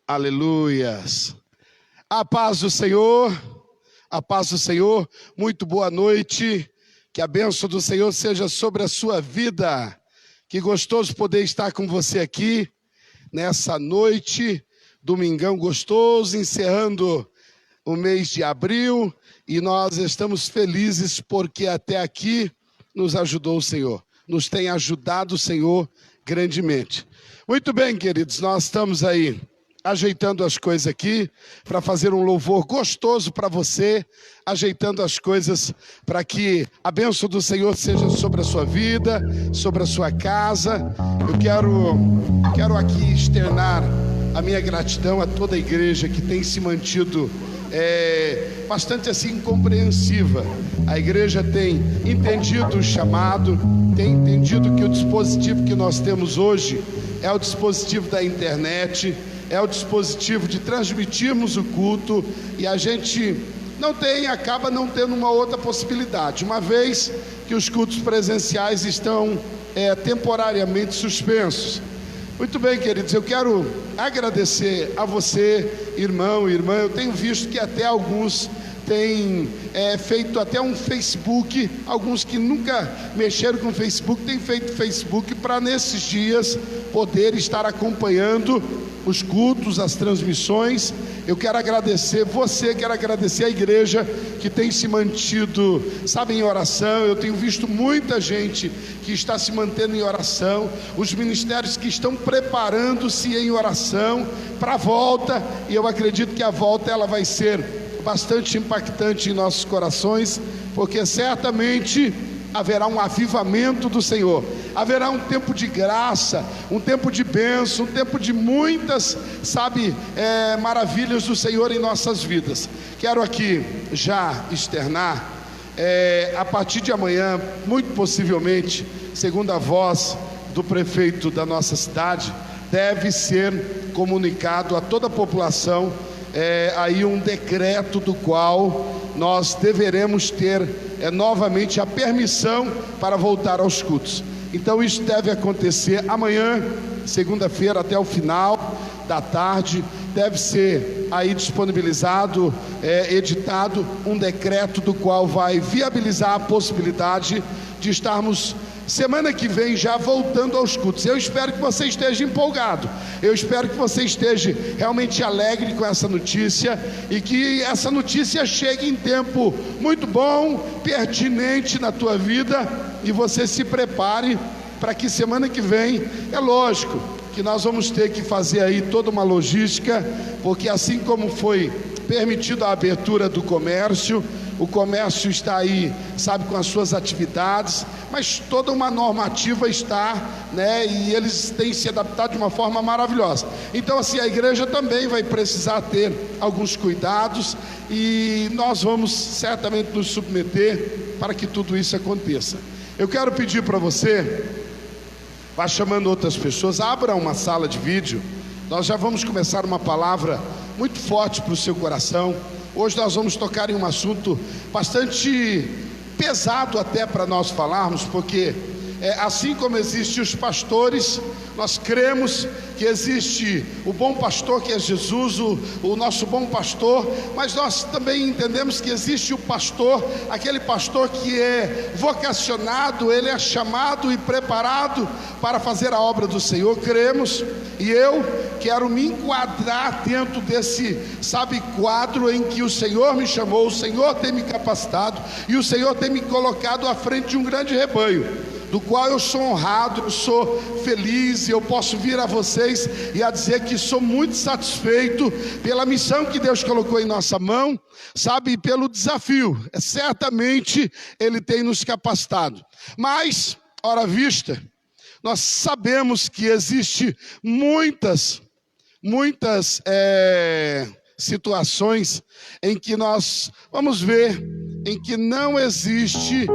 Aleluias. A paz do Senhor, a paz do Senhor, muito boa noite, que a bênção do Senhor seja sobre a sua vida. Que gostoso poder estar com você aqui, nessa noite, domingão gostoso, encerrando o mês de abril, e nós estamos felizes porque até aqui nos ajudou o Senhor, nos tem ajudado o Senhor grandemente. Muito bem, queridos, nós estamos aí ajeitando as coisas aqui para fazer um louvor gostoso para você, ajeitando as coisas para que a bênção do Senhor seja sobre a sua vida, sobre a sua casa. Eu quero aqui externar a minha gratidão a toda a igreja que tem se mantido bastante assim compreensiva. A igreja tem entendido o chamado, tem entendido que o dispositivo que nós temos hoje é o dispositivo da internet, é o dispositivo de transmitirmos o culto, e a gente acaba não tendo uma outra possibilidade, uma vez que os cultos presenciais estão temporariamente suspensos. Muito bem, queridos, eu quero agradecer a você, irmão e irmã. Eu tenho visto que até alguns têm feito até um Facebook, alguns que nunca mexeram com o Facebook, têm feito Facebook para nesses dias poder estar acompanhando os cultos, as transmissões. Eu quero agradecer você, quero agradecer a igreja que tem se mantido, em oração. Eu tenho visto muita gente que está se mantendo em oração, os ministérios que estão preparando-se em oração para a volta, e eu acredito que a volta ela vai ser bastante impactante em nossos corações, porque certamente haverá um avivamento do Senhor, haverá um tempo de graça, um tempo de bênção, um tempo de muitas, maravilhas do Senhor em nossas vidas. Quero aqui já externar, a partir de amanhã, muito possivelmente, segundo a voz do prefeito da nossa cidade, deve ser comunicado a toda a população aí um decreto do qual nós deveremos ter novamente a permissão para voltar aos cultos. Então isso deve acontecer amanhã, segunda-feira, até o final da tarde. Deve ser aí disponibilizado, editado um decreto do qual vai viabilizar a possibilidade de estarmos semana que vem já voltando aos cultos. Eu espero que você esteja empolgado, eu espero que você esteja realmente alegre com essa notícia, e que essa notícia chegue em tempo muito bom, pertinente na tua vida, e você se prepare para que semana que vem, é lógico que nós vamos ter que fazer aí toda uma logística, porque assim como foi permitido a abertura do comércio, o comércio está aí, com as suas atividades, mas toda uma normativa está, e eles têm se adaptado de uma forma maravilhosa. Então assim, a igreja também vai precisar ter alguns cuidados, e nós vamos certamente nos submeter para que tudo isso aconteça. Eu quero pedir para você, vá chamando outras pessoas, abra uma sala de vídeo. Nós já vamos começar uma palavra muito forte para o seu coração. Hoje nós vamos tocar em um assunto bastante pesado até para nós falarmos, porque assim como existem os pastores, nós cremos que existe o bom pastor, que é Jesus, o nosso bom pastor, mas nós também entendemos que existe o pastor, aquele pastor que é vocacionado, ele é chamado e preparado para fazer a obra do Senhor. Cremos, e eu quero me enquadrar dentro desse, quadro em que o Senhor me chamou, o Senhor tem me capacitado, e o Senhor tem me colocado à frente de um grande rebanho, do qual eu sou honrado, eu sou feliz, e eu posso vir a vocês e a dizer que sou muito satisfeito pela missão que Deus colocou em nossa mão, e pelo desafio. Certamente Ele tem nos capacitado, mas, ora vista, nós sabemos que existe muitas situações em que nós vamos ver em que não existe,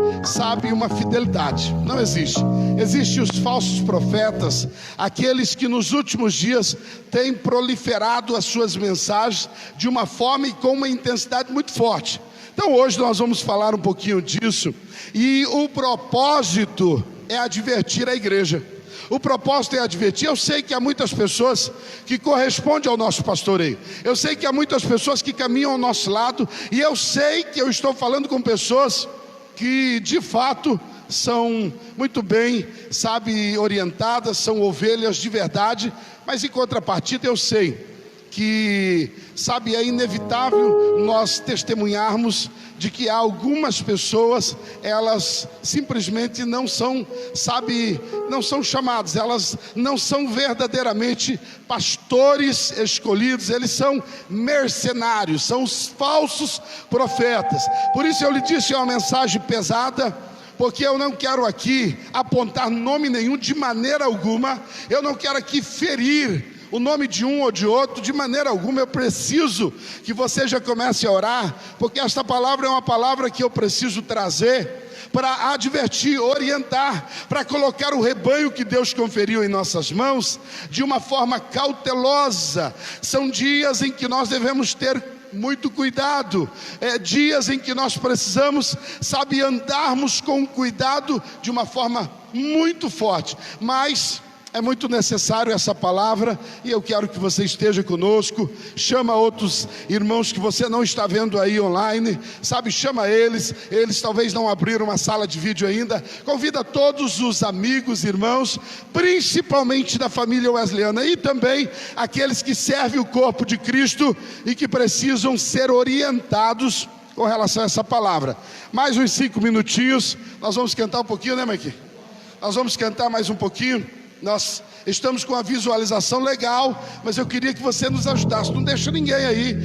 uma fidelidade. Não existe. Existem os falsos profetas, aqueles que nos últimos dias têm proliferado as suas mensagens de uma forma e com uma intensidade muito forte. Então hoje nós vamos falar um pouquinho disso, e o propósito é advertir a igreja. O propósito é advertir. Eu sei que há muitas pessoas que correspondem ao nosso pastoreio. Eu sei que há muitas pessoas que caminham ao nosso lado. E eu sei que eu estou falando com pessoas que de fato são muito bem, orientadas, são ovelhas de verdade. Mas em contrapartida eu sei que, é inevitável nós testemunharmos de que há algumas pessoas, elas simplesmente não são, não são chamadas, elas não são verdadeiramente pastores escolhidos, eles são mercenários, são os falsos profetas. Por isso eu lhe disse, é uma mensagem pesada, porque eu não quero aqui apontar nome nenhum de maneira alguma, eu não quero aqui ferir o nome de um ou de outro, de maneira alguma. Eu preciso que você já comece a orar, porque esta palavra é uma palavra que eu preciso trazer para advertir, orientar, para colocar o rebanho que Deus conferiu em nossas mãos de uma forma cautelosa. São dias em que nós devemos ter muito cuidado, dias em que nós precisamos, andarmos com cuidado de uma forma muito forte, mas é muito necessário essa palavra, e eu quero que você esteja conosco. Chama outros irmãos que você não está vendo aí online, chama eles talvez não abriram uma sala de vídeo ainda. Convida todos os amigos, irmãos, principalmente da família wesleyana, e também aqueles que servem o corpo de Cristo e que precisam ser orientados com relação a essa palavra. Mais uns 5 minutinhos, nós vamos cantar um pouquinho, né, Mike? Nós vamos cantar mais um pouquinho. Nós estamos com uma visualização legal, mas eu queria que você nos ajudasse. Não deixa ninguém aí,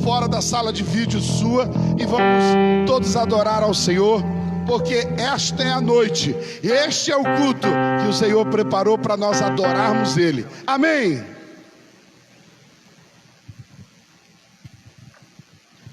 fora da sala de vídeo sua, e vamos todos adorar ao Senhor, porque esta é a noite, este é o culto que o Senhor preparou para nós adorarmos Ele. Amém.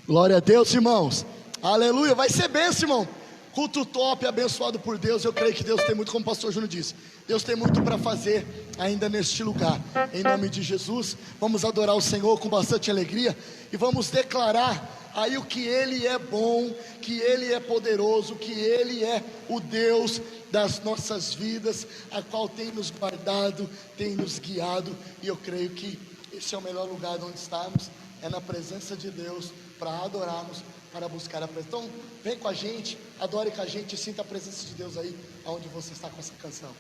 Glória a Deus, irmãos. Aleluia, vai ser bênção, irmão. Culto top, abençoado por Deus. Eu creio que Deus tem muito, como o pastor Júnior disse, Deus tem muito para fazer ainda neste lugar. Em nome de Jesus, vamos adorar o Senhor com bastante alegria e vamos declarar aí o que Ele é bom, que Ele é poderoso, que Ele é o Deus das nossas vidas, a qual tem nos guardado, tem nos guiado. E eu creio que esse é o melhor lugar onde estamos, é na presença de Deus, para adorarmos, para buscar a presença. Então vem com a gente, adore com a gente e sinta a presença de Deus aí aonde você está com essa canção.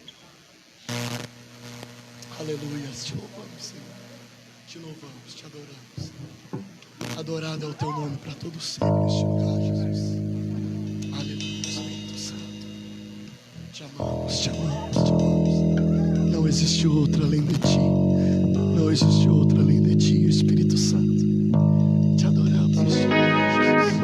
Aleluia, te louvamos, Senhor, te louvamos, te adoramos. Adorado é o teu nome para todo sempre neste lugar, Jesus. Aleluia, Espírito Santo, te amamos, te amamos, te amamos. Não existe outro além de ti, não existe outro além de ti, Espírito Santo. Te adoramos, te amamos, Jesus.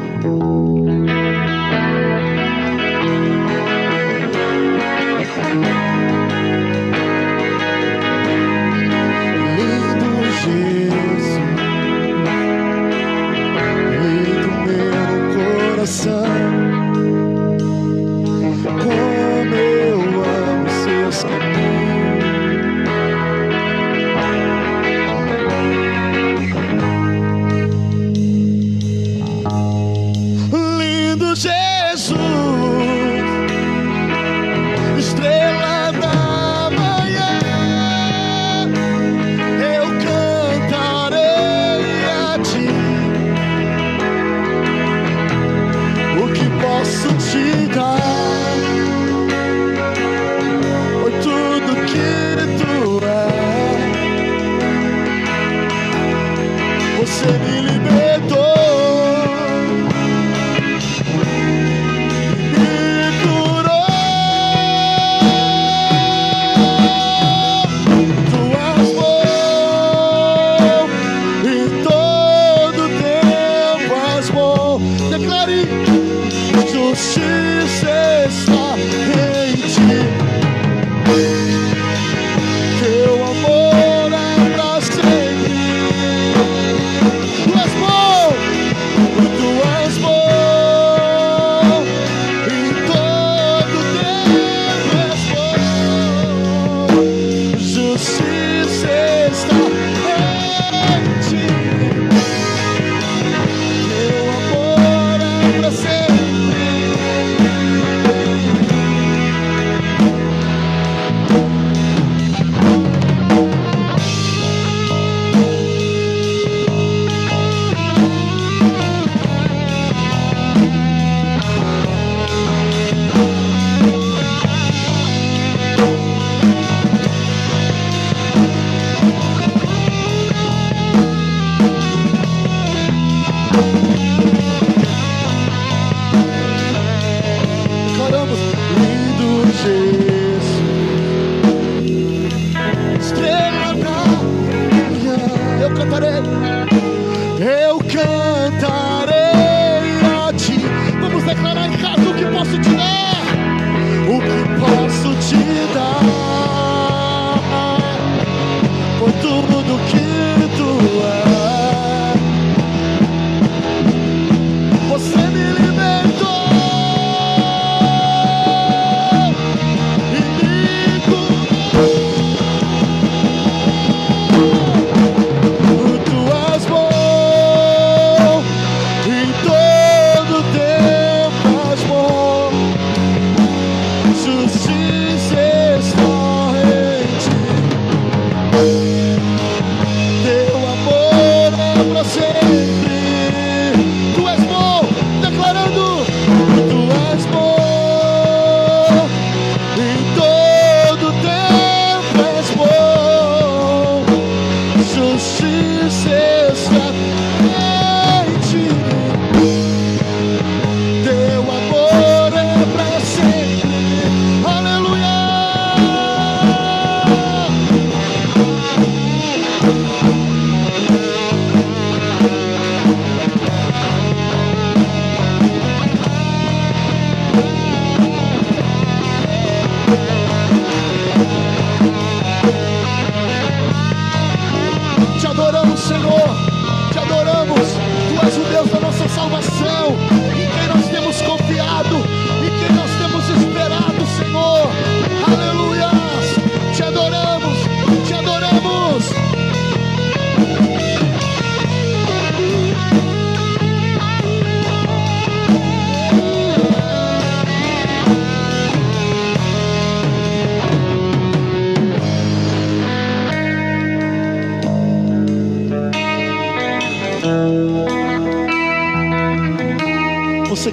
Como eu amo seus caminhos,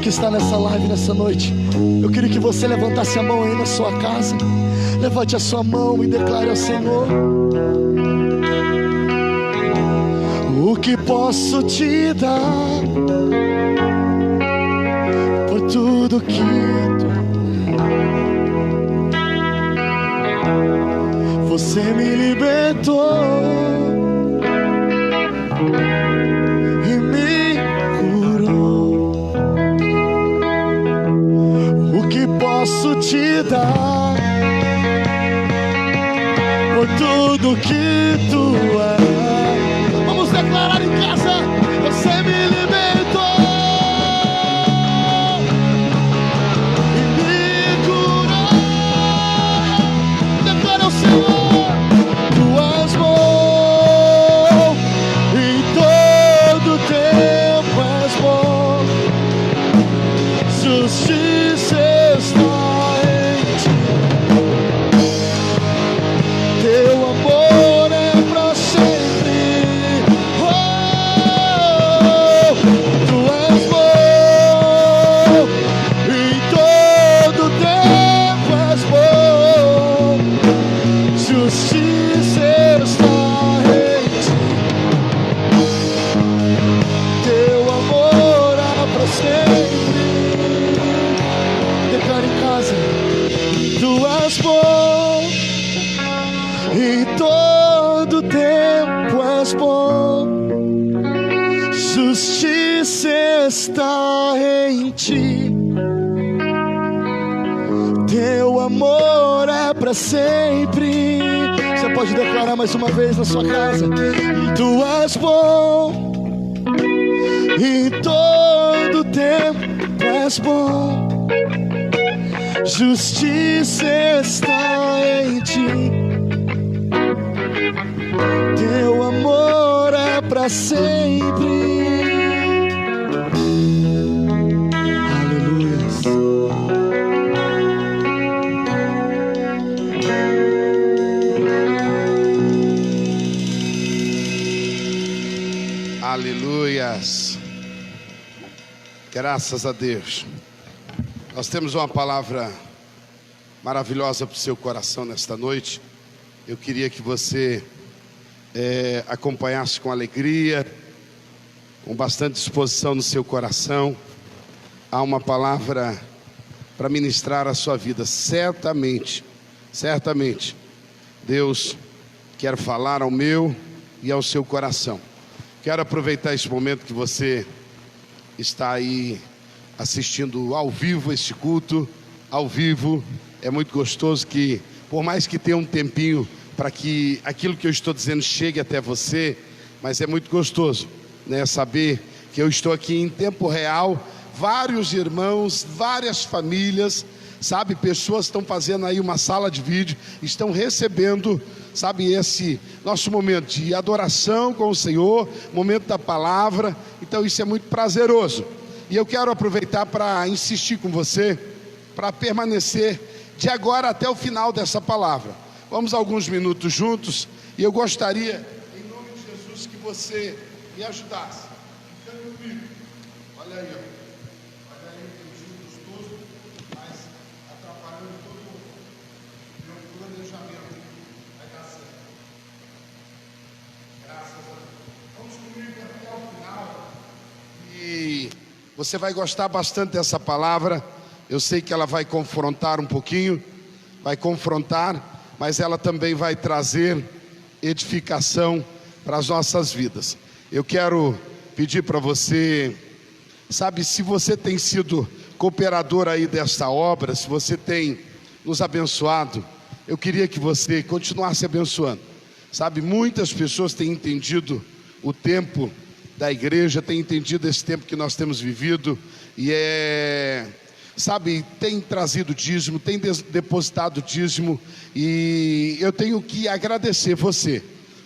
que está nessa live nessa noite, eu queria que você levantasse a mão aí na sua casa. Levante a sua mão e declare ao Senhor: o que posso te dar por tudo que você me libertou e me curou. O que posso te dar por tudo que tu és? Vamos declarar em casa: você me libertou e me curou. Declara ao Senhor: tu és bom, em todo tempo és bom, justiça está em ti, teu amor é pra sempre. Oh, tu és bom, em todo tempo és bom, justiça está em ti, teu amor é pra sempre. Declara em casa: tu és bom, em todo tempo és bom, justiça está em ti, teu amor é pra sempre. Você pode declarar mais uma vez na sua casa: tu és bom, em todo tempo és bom, justiça está em ti, teu amor é pra sempre. Aleluias. Aleluias. Graças a Deus. Nós temos uma palavra maravilhosa para o seu coração nesta noite. Eu queria que você acompanhasse com alegria, com bastante disposição no seu coração. Há uma palavra para ministrar a sua vida. Certamente Deus quer falar ao meu e ao seu coração. Quero aproveitar esse momento que você está aí assistindo ao vivo este culto, ao vivo. É muito gostoso que, por mais que tenha um tempinho para que aquilo que eu estou dizendo chegue até você, mas é muito gostoso, né, saber que eu estou aqui em tempo real. Vários irmãos, várias famílias, sabe, pessoas estão fazendo aí uma sala de vídeo, estão recebendo, sabe, esse nosso momento de adoração com o Senhor, momento da palavra. Então isso é muito prazeroso. E eu quero aproveitar para insistir com você, para permanecer de agora até o final dessa palavra. Vamos alguns minutos juntos, e eu gostaria, em nome de Jesus, que você me ajudasse. Ficando comigo. Olha aí, ó. Olha aí, tem um dia gostoso, mas atrapalhando todo o meu planejamento. Vai dar certo. Graças a Deus. Vamos comigo até o final. E você vai gostar bastante dessa palavra. Eu sei que ela vai confrontar um pouquinho, vai confrontar, mas ela também vai trazer edificação para as nossas vidas. Eu quero pedir para você, sabe, se você tem sido cooperador aí desta obra, se você tem nos abençoado, eu queria que você continuasse abençoando. Sabe, muitas pessoas têm entendido o tempo da igreja, têm entendido esse tempo que nós temos vivido, e sabe, tem trazido dízimo, tem depositado dízimo, e eu tenho que agradecer você,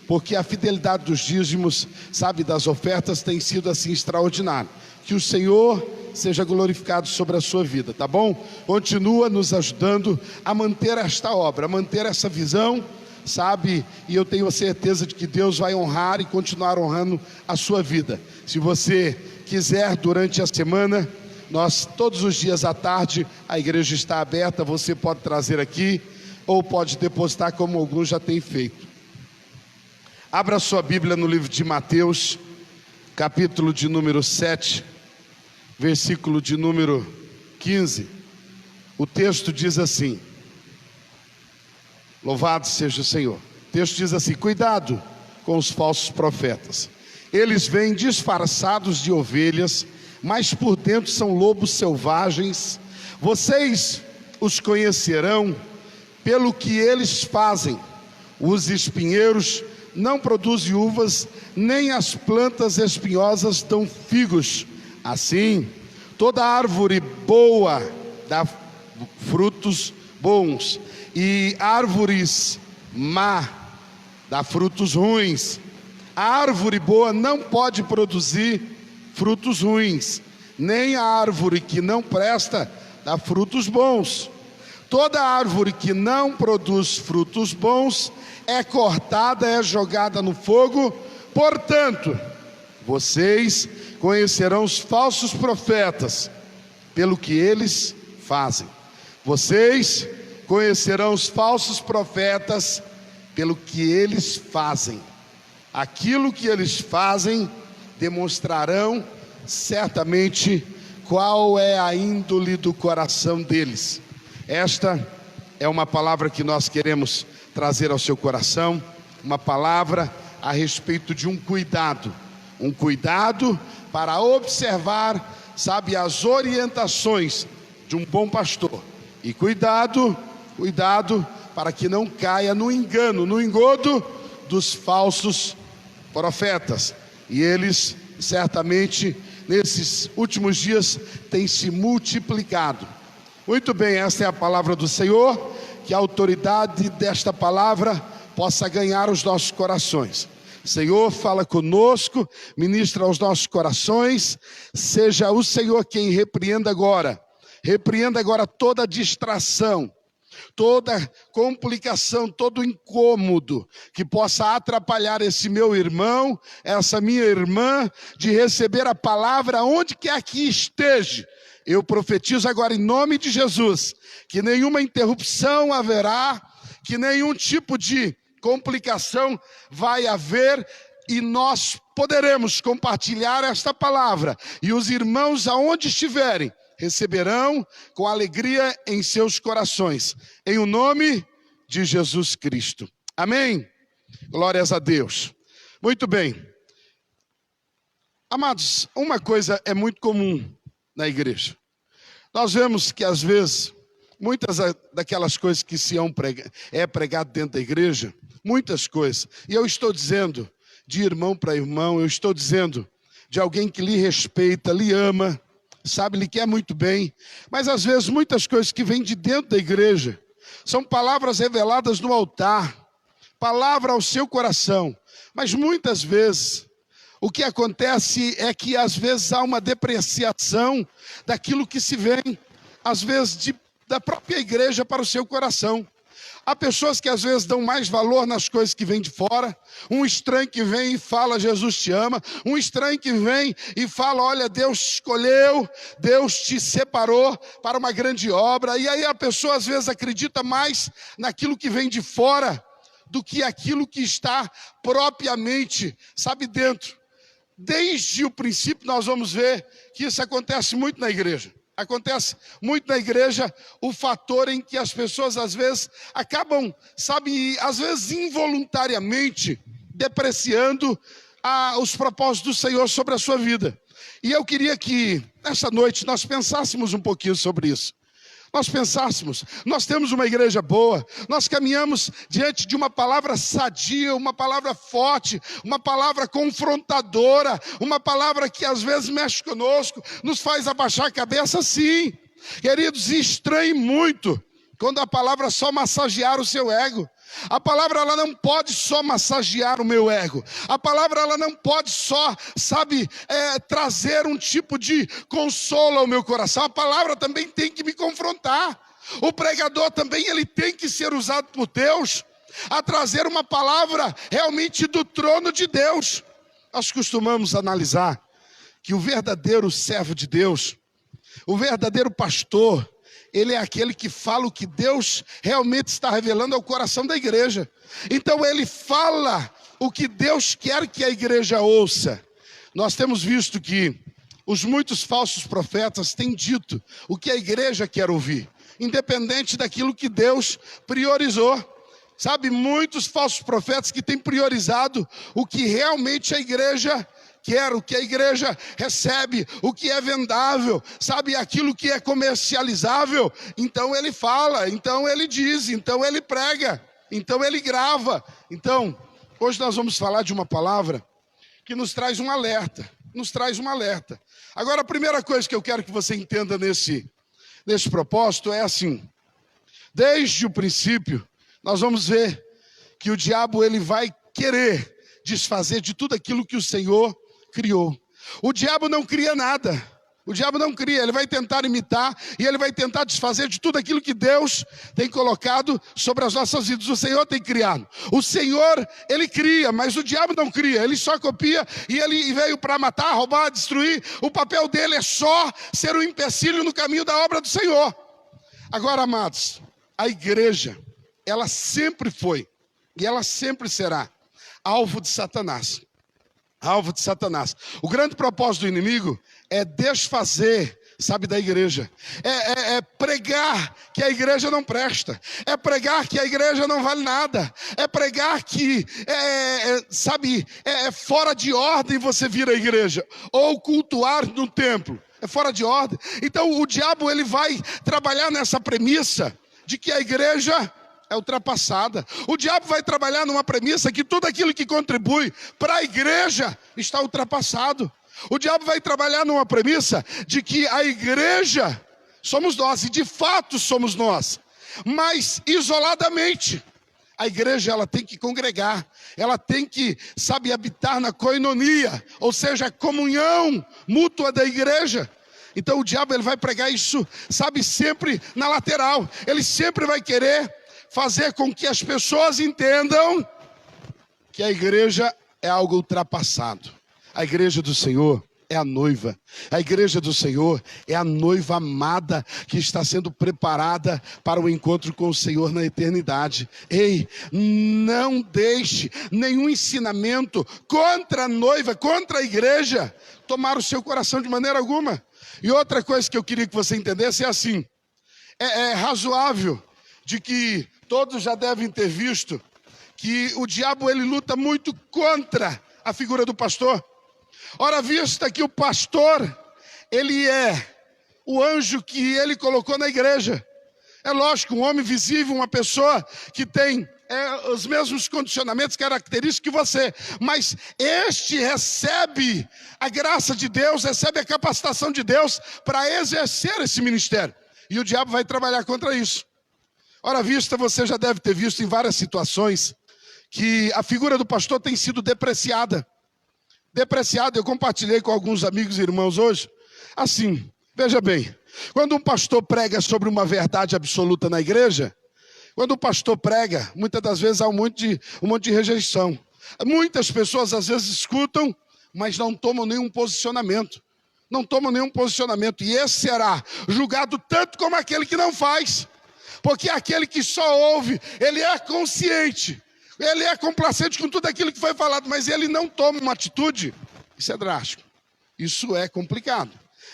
porque a fidelidade dos dízimos, sabe, das ofertas, tem sido assim extraordinária. Que o Senhor seja glorificado sobre a sua vida, tá bom? Continua nos ajudando a manter esta obra, a manter essa visão, sabe, e eu tenho a certeza de que Deus vai honrar e continuar honrando a sua vida. Se você quiser, durante a semana, todos os dias à tarde, a igreja está aberta, você pode trazer aqui, ou pode depositar como alguns já têm feito. Abra sua Bíblia no livro de Mateus, capítulo de número 7, versículo de número 15. O texto diz assim: louvado seja o Senhor. O texto diz assim: cuidado com os falsos profetas. Eles vêm disfarçados de ovelhas, mas por dentro são lobos selvagens. Vocês os conhecerão pelo que eles fazem. Os espinheiros não produzem uvas, nem as plantas espinhosas dão figos. Assim, toda árvore boa dá frutos bons, e árvores má dá frutos ruins. A árvore boa não pode produzir frutos ruins, nem a árvore que não presta dá frutos bons. Toda árvore que não produz frutos bons é cortada, é jogada no fogo. Portanto, vocês conhecerão os falsos profetas pelo que eles fazem. Vocês conhecerão os falsos profetas pelo que eles fazem. Aquilo que eles fazem demonstrarão certamente qual é a índole do coração deles. Esta é uma palavra que nós queremos trazer ao seu coração, uma palavra a respeito de um cuidado para observar, sabe, as orientações de um bom pastor. E cuidado para que não caia no engano, no engodo dos falsos profetas. E eles certamente nesses últimos dias têm se multiplicado. Muito bem, esta é a palavra do Senhor. Que a autoridade desta palavra possa ganhar os nossos corações. Senhor, fala conosco, ministra aos nossos corações. Seja o Senhor quem repreenda agora toda distração, toda complicação, todo incômodo que possa atrapalhar esse meu irmão, essa minha irmã, de receber a palavra onde quer que esteja. Eu profetizo agora em nome de Jesus, que nenhuma interrupção haverá, que nenhum tipo de complicação vai haver, e nós poderemos compartilhar esta palavra, e os irmãos aonde estiverem, receberão com alegria em seus corações, em o nome de Jesus Cristo. Amém? Glórias a Deus. Muito bem. Amados, uma coisa é muito comum na igreja. Nós vemos que às vezes, muitas daquelas coisas que é pregado dentro da igreja, muitas coisas, e eu estou dizendo de irmão para irmão, eu estou dizendo de alguém que lhe respeita, lhe ama, sabe, lhe quer muito bem, mas às vezes muitas coisas que vêm de dentro da igreja, são palavras reveladas no altar, palavra ao seu coração, mas muitas vezes, o que acontece é que às vezes há uma depreciação daquilo que se vem, às vezes da própria igreja para o seu coração. Há pessoas que às vezes dão mais valor nas coisas que vêm de fora. Um estranho que vem e fala, Jesus te ama. Um estranho que vem e fala, olha, Deus te escolheu, Deus te separou para uma grande obra. E aí a pessoa às vezes acredita mais naquilo que vem de fora do que aquilo que está propriamente, sabe, dentro. Desde o princípio nós vamos ver que isso acontece muito na igreja. Acontece muito na igreja o fator em que as pessoas às vezes acabam, sabe, às vezes involuntariamente depreciando os propósitos do Senhor sobre a sua vida. E eu queria que nessa noite nós pensássemos um pouquinho sobre isso. Nós temos uma igreja boa, nós caminhamos diante de uma palavra sadia, uma palavra forte, uma palavra confrontadora, uma palavra que às vezes mexe conosco, nos faz abaixar a cabeça, sim. Queridos, estranhe muito quando a palavra só massagear o seu ego. A palavra ela não pode só massagear o meu ego. A palavra ela não pode só, sabe, trazer um tipo de consolo ao meu coração. A palavra também tem que me confrontar. O pregador também ele tem que ser usado por Deus a trazer uma palavra realmente do trono de Deus. Nós costumamos analisar que o verdadeiro servo de Deus, O verdadeiro pastor, ele é aquele que fala o que Deus realmente está revelando ao coração da igreja. Então ele fala o que Deus quer que a igreja ouça. Nós temos visto que os muitos falsos profetas têm dito o que a igreja quer ouvir, independente daquilo que Deus priorizou. Sabe, muitos falsos profetas que têm priorizado o que realmente a igreja quer, o que a igreja recebe, o que é vendável, sabe, aquilo que é comercializável. Então ele fala, então ele diz, então ele prega, então ele grava. Então, hoje nós vamos falar de uma palavra que nos traz um alerta, Agora, a primeira coisa que eu quero que você entenda nesse propósito é assim: desde o princípio, nós vamos ver que o diabo ele vai querer desfazer de tudo aquilo que o Senhor criou. O diabo não cria nada. O diabo não cria, ele vai tentar imitar e ele vai tentar desfazer de tudo aquilo que Deus tem colocado sobre as nossas vidas. O Senhor tem criado. O Senhor, ele cria, mas o diabo não cria. Ele só copia e ele veio para matar, roubar, destruir. O papel dele é só ser um empecilho no caminho da obra do Senhor. Agora, amados, a igreja, ela sempre foi e ela sempre será alvo de Satanás. Alvo de Satanás. O grande propósito do inimigo é desfazer, sabe, da igreja. É pregar que a igreja não presta. É pregar que a igreja não vale nada. É pregar que, é fora de ordem você vir à igreja. Ou cultuar no templo. É fora de ordem. Então o diabo ele vai trabalhar nessa premissa de que a igreja é ultrapassada. O diabo vai trabalhar numa premissa que tudo aquilo que contribui para a igreja está ultrapassado. O diabo vai trabalhar numa premissa de que a igreja somos nós, e de fato somos nós, mas isoladamente. A igreja ela tem que congregar, ela tem que, sabe, habitar na koinonia, ou seja, a comunhão mútua da igreja. Então o diabo ele vai pregar isso, sabe, sempre na lateral. Ele sempre vai querer fazer com que as pessoas entendam que a igreja é algo ultrapassado. A igreja do Senhor é a noiva. A igreja do Senhor é a noiva amada que está sendo preparada para o encontro com o Senhor na eternidade. Ei, não deixe nenhum ensinamento contra a noiva, contra a igreja, tomar o seu coração de maneira alguma. E outra coisa que eu queria que você entendesse é assim: é razoável de que todos já devem ter visto que o diabo ele luta muito contra a figura do pastor. Ora, vista que o pastor, ele é o anjo que ele colocou na igreja. É lógico, um homem visível, uma pessoa que tem os mesmos condicionamentos, características que você. Mas este recebe a graça de Deus, recebe a capacitação de Deus para exercer esse ministério. E o diabo vai trabalhar contra isso. Ora, vista, você já deve ter visto em várias situações que a figura do pastor tem sido depreciada. Eu compartilhei com alguns amigos e irmãos hoje. Assim, veja bem, quando um pastor prega sobre uma verdade absoluta na igreja, quando o pastor prega, muitas das vezes há um monte de rejeição. Muitas pessoas às vezes escutam, mas não tomam nenhum posicionamento. E esse será julgado tanto como aquele que não faz. Porque aquele que só ouve, ele é consciente, ele é complacente com tudo aquilo que foi falado, mas ele não toma uma atitude. Isso é drástico, isso é complicado.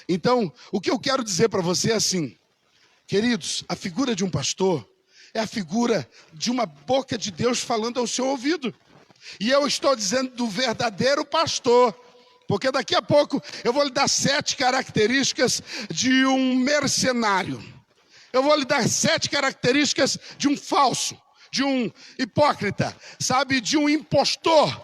Então, o que eu quero dizer para você é assim: queridos, a figura de um pastor é a figura de uma boca de Deus falando ao seu ouvido. E eu estou dizendo do verdadeiro pastor, porque daqui a pouco eu vou lhe dar 7 características de um mercenário. Eu vou lhe dar 7 características de um falso, de um hipócrita, sabe, de um impostor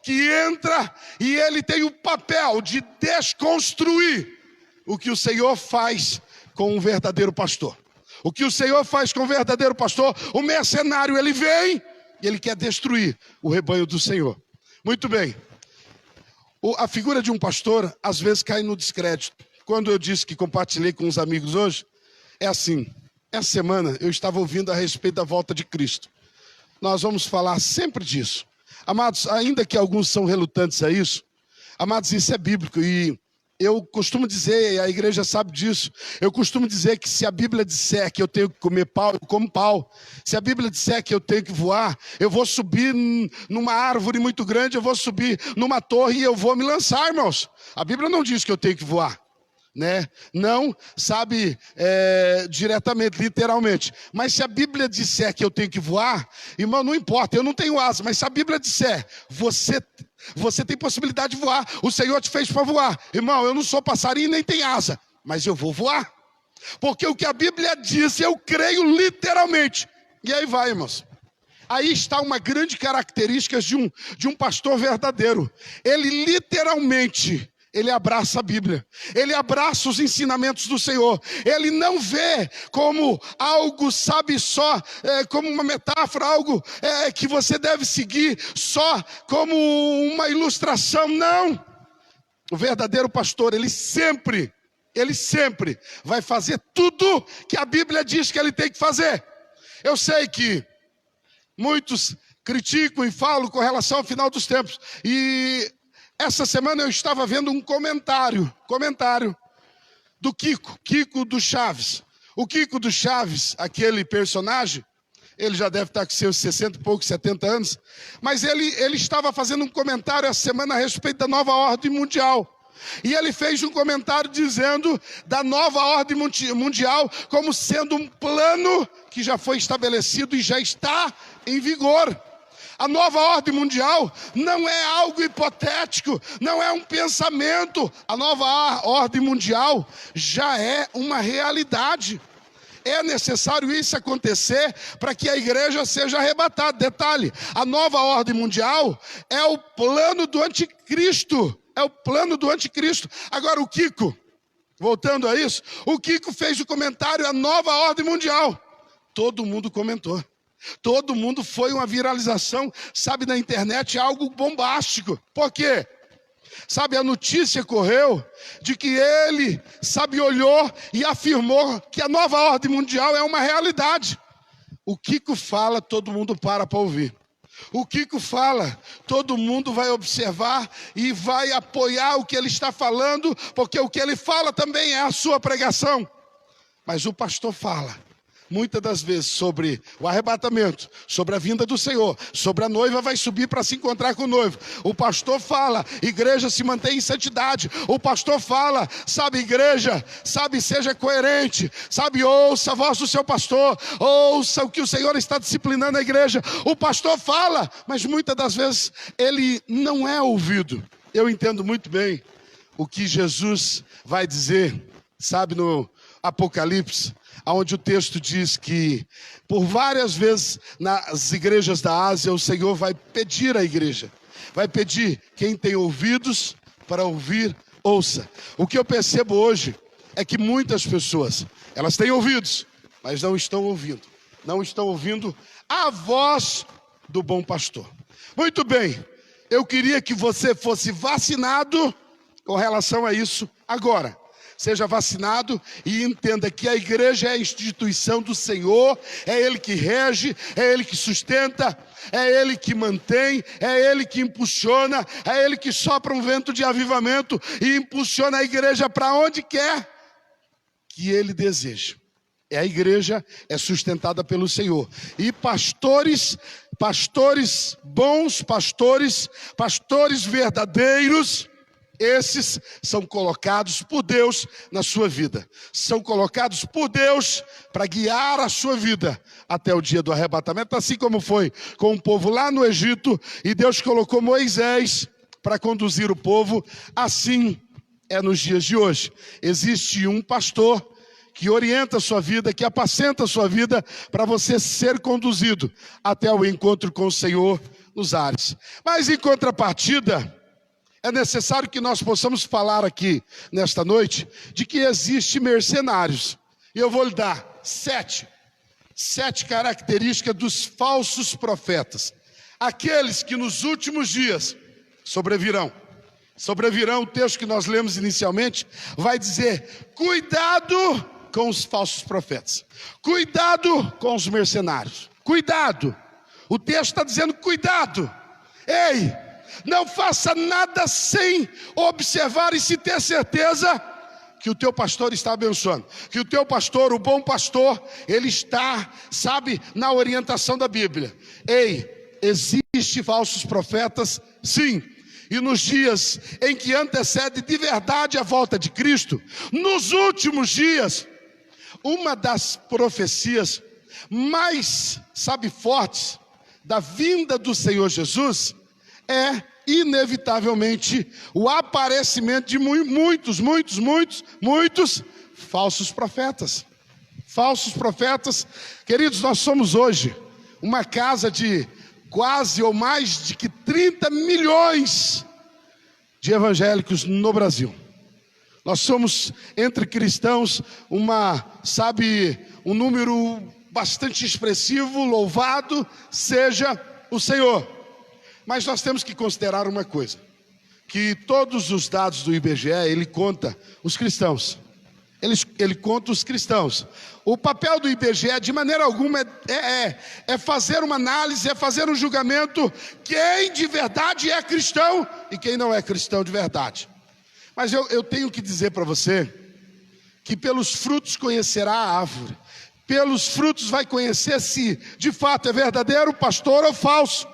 que entra e ele tem o papel de desconstruir o que o Senhor faz com o verdadeiro pastor. O que o Senhor faz com o verdadeiro pastor, o mercenário ele vem e ele quer destruir o rebanho do Senhor. Muito bem, a figura de um pastor às vezes cai no descrédito. Quando eu disse que compartilhei com os amigos hoje, é assim, essa semana eu estava ouvindo a respeito da volta de Cristo. Nós vamos falar sempre disso. Amados, ainda que alguns são relutantes a isso, amados, isso é bíblico e eu costumo dizer, e a igreja sabe disso, eu costumo dizer que se a Bíblia disser que eu tenho que comer pau, eu como pau. Se a Bíblia disser que eu tenho que voar, eu vou subir numa árvore muito grande, eu vou subir numa torre e eu vou me lançar, irmãos. A Bíblia não diz que eu tenho que voar, né? Não, sabe, diretamente, literalmente. Mas se a Bíblia disser que eu tenho que voar, irmão, não importa, eu não tenho asa, mas se a Bíblia disser, você tem possibilidade de voar, o Senhor te fez para voar. Irmão, eu não sou passarinho nem tenho asa, mas eu vou voar. Porque o que a Bíblia diz, eu creio literalmente. E aí vai, irmãos. Aí está uma grande característica de um pastor verdadeiro. Ele literalmente, ele abraça a Bíblia, ele abraça os ensinamentos do Senhor, ele não vê como algo, sabe, só como uma metáfora, algo que você deve seguir só como uma ilustração, não. O verdadeiro pastor, ele sempre vai fazer tudo que a Bíblia diz que ele tem que fazer. Eu sei que muitos criticam e falam com relação ao final dos tempos, e essa semana eu estava vendo um comentário do Kiko do Chaves. O Kiko do Chaves, aquele personagem, ele já deve estar com seus 60 e poucos, 70 anos, mas ele estava fazendo um comentário essa semana a respeito da nova ordem mundial. E ele fez um comentário dizendo da nova ordem mundial como sendo um plano que já foi estabelecido e já está em vigor. A nova ordem mundial não é algo hipotético, não é um pensamento. A nova ordem mundial já é uma realidade. É necessário isso acontecer para que a igreja seja arrebatada. Detalhe, a nova ordem mundial é o plano do anticristo. É o plano do anticristo. Agora o Kiko, voltando a isso, o Kiko fez o comentário, a nova ordem mundial. Todo mundo comentou. Todo mundo, foi uma viralização, sabe, na internet, algo bombástico. Por quê? Sabe, a notícia correu de que ele, sabe, olhou e afirmou que a nova ordem mundial é uma realidade. O Kiko fala, todo mundo para ouvir. O Kiko fala, todo mundo vai observar e vai apoiar o que ele está falando, porque o que ele fala também é a sua pregação. Mas o pastor fala muitas das vezes sobre o arrebatamento, sobre a vinda do Senhor, sobre a noiva vai subir para se encontrar com o noivo. O pastor fala, igreja se mantém em santidade. O pastor fala, sabe, igreja, sabe, seja coerente, sabe, ouça a voz do seu pastor, ouça o que o Senhor está disciplinando a igreja. O pastor fala, mas muitas das vezes ele não é ouvido. Eu entendo muito bem o que Jesus vai dizer, sabe, no Apocalipse, onde o texto diz que por várias vezes nas igrejas da Ásia o Senhor vai pedir à igreja, vai pedir, quem tem ouvidos para ouvir, ouça. O que eu percebo hoje é que muitas pessoas, elas têm ouvidos, mas não estão ouvindo a voz do bom pastor. Muito bem, eu queria que você fosse vacinado com relação a isso agora. Seja vacinado e entenda que a igreja é a instituição do Senhor, é Ele que rege, é Ele que sustenta, é Ele que mantém, é Ele que impulsiona, é Ele que sopra um vento de avivamento e impulsiona a igreja para onde quer que Ele deseja. A igreja é sustentada pelo Senhor. E pastores bons, pastores verdadeiros, esses são colocados por Deus na sua vida. São colocados por Deus para guiar a sua vida até o dia do arrebatamento. Assim como foi com o povo lá no Egito, e Deus colocou Moisés para conduzir o povo, assim é nos dias de hoje. Existe um pastor que orienta a sua vida, que apacenta a sua vida, para você ser conduzido até o encontro com o Senhor nos ares. Mas em contrapartida, é necessário que nós possamos falar aqui, nesta noite, de que existem mercenários. E eu vou lhe dar sete características dos falsos profetas. Aqueles que nos últimos dias sobrevirão. O texto que nós lemos inicialmente vai dizer: cuidado com os falsos profetas. Cuidado com os mercenários. Cuidado. O texto está dizendo cuidado. Ei! Não faça nada sem observar e se ter certeza que o teu pastor está abençoando, que o teu pastor, o bom pastor, ele está, sabe, na orientação da Bíblia. Ei, existem falsos profetas? Sim. E nos dias em que antecede de verdade a volta de Cristo, nos últimos dias, uma das profecias mais, sabe, fortes da vinda do Senhor Jesus é inevitavelmente o aparecimento de muitos falsos profetas. Falsos profetas. Queridos, nós somos hoje uma casa de quase ou mais de 30 milhões de evangélicos no Brasil. Nós somos, entre cristãos, um número bastante expressivo. Louvado seja o Senhor. Mas nós temos que considerar uma coisa, que todos os dados do IBGE, ele conta os cristãos. Ele conta os cristãos. O papel do IBGE, de maneira alguma, é fazer uma análise, é fazer um julgamento, quem de verdade é cristão e quem não é cristão de verdade. Mas eu tenho que dizer para você, que pelos frutos conhecerá a árvore. Pelos frutos vai conhecer se de fato é verdadeiro pastor ou falso.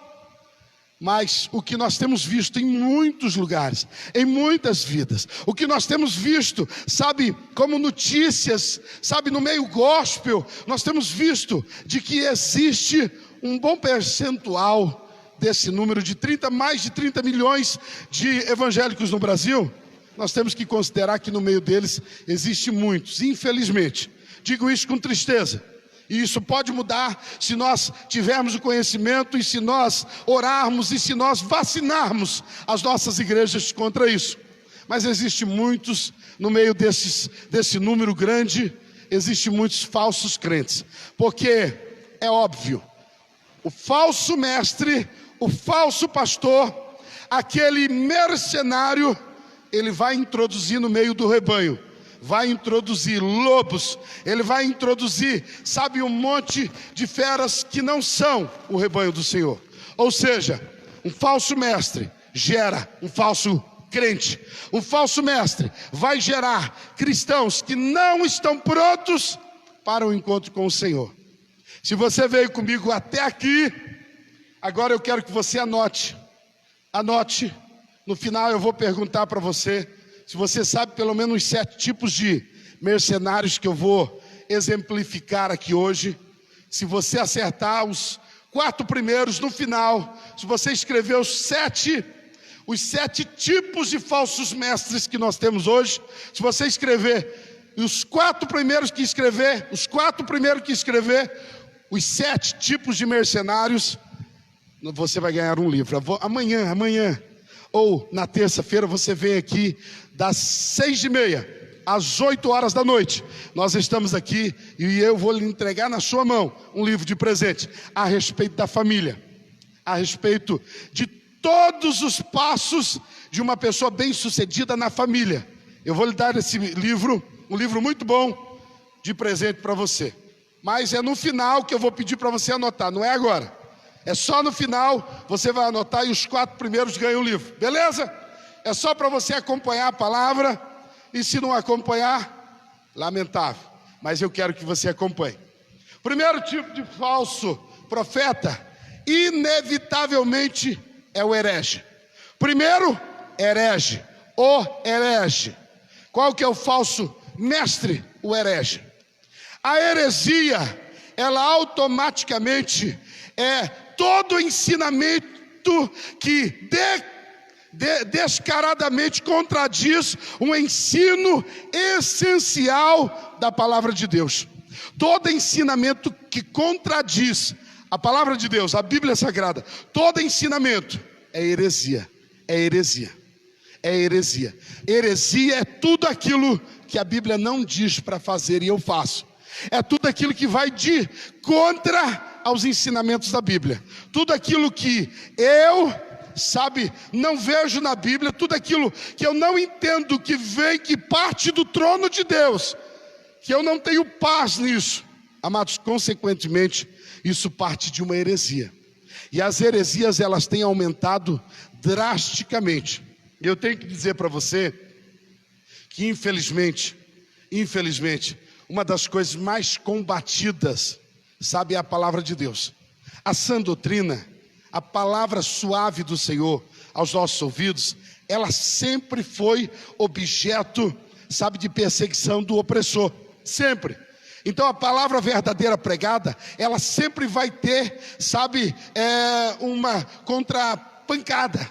Mas o que nós temos visto em muitos lugares, em muitas vidas, o que nós temos visto, sabe, como notícias, sabe, no meio gospel, nós temos visto de que existe um bom percentual desse número de mais de 30 milhões de evangélicos no Brasil. Nós temos que considerar que no meio deles existe muitos, infelizmente, digo isso com tristeza. E isso pode mudar se nós tivermos o conhecimento e se nós orarmos e se nós vacinarmos as nossas igrejas contra isso. Mas existe muitos, no meio desse número grande, existe muitos falsos crentes. Porque é óbvio, o falso mestre, o falso pastor, aquele mercenário, ele vai introduzir no meio do rebanho. Vai introduzir lobos, ele vai introduzir, sabe, um monte de feras que não são o rebanho do Senhor. Ou seja, um falso mestre gera um falso crente. Um falso mestre vai gerar cristãos que não estão prontos para o encontro com o Senhor. Se você veio comigo até aqui, agora eu quero que você anote. No final eu vou perguntar para você, se você sabe pelo menos 7 tipos de mercenários que eu vou exemplificar aqui hoje. Se você acertar os 4 primeiros, no final, se você escrever os 7 tipos de falsos mestres que nós temos hoje, se você escrever os 4 primeiros que escrever, os 7 tipos de mercenários, você vai ganhar um livro. Amanhã, ou na terça-feira, você vem aqui das 6h30 às 8 horas da noite. Nós estamos aqui e eu vou lhe entregar na sua mão um livro de presente a respeito da família, a respeito de todos os passos de uma pessoa bem-sucedida na família. Eu vou lhe dar esse livro, um livro muito bom, de presente para você. Mas é no final que eu vou pedir para você anotar, não é agora. É só no final, você vai anotar e os 4 primeiros ganham o livro, beleza? É só para você acompanhar a palavra, e se não acompanhar, lamentável, mas eu quero que você acompanhe. Primeiro tipo de falso profeta, inevitavelmente, é o herege. Primeiro, herege, o herege. Qual que é o falso mestre? O herege. A heresia, ela automaticamente é todo ensinamento que descaradamente contradiz um ensino essencial da palavra de Deus. Todo ensinamento que contradiz a palavra de Deus, a Bíblia Sagrada, todo ensinamento é heresia, é heresia, é heresia. Heresia é tudo aquilo que a Bíblia não diz para fazer e eu faço. É tudo aquilo que vai de contra aos ensinamentos da Bíblia. Tudo aquilo que eu, não vejo na Bíblia, tudo aquilo que eu não entendo que parte do trono de Deus, que eu não tenho paz nisso. Amados, consequentemente, isso parte de uma heresia. E as heresias, elas têm aumentado drasticamente. Eu tenho que dizer para você que infelizmente, uma das coisas mais combatidas, sabe, é a palavra de Deus. A sã doutrina, a palavra suave do Senhor aos nossos ouvidos, ela sempre foi objeto, sabe, de perseguição do opressor, sempre. Então a palavra verdadeira pregada, ela sempre vai ter, sabe, uma contrapancada.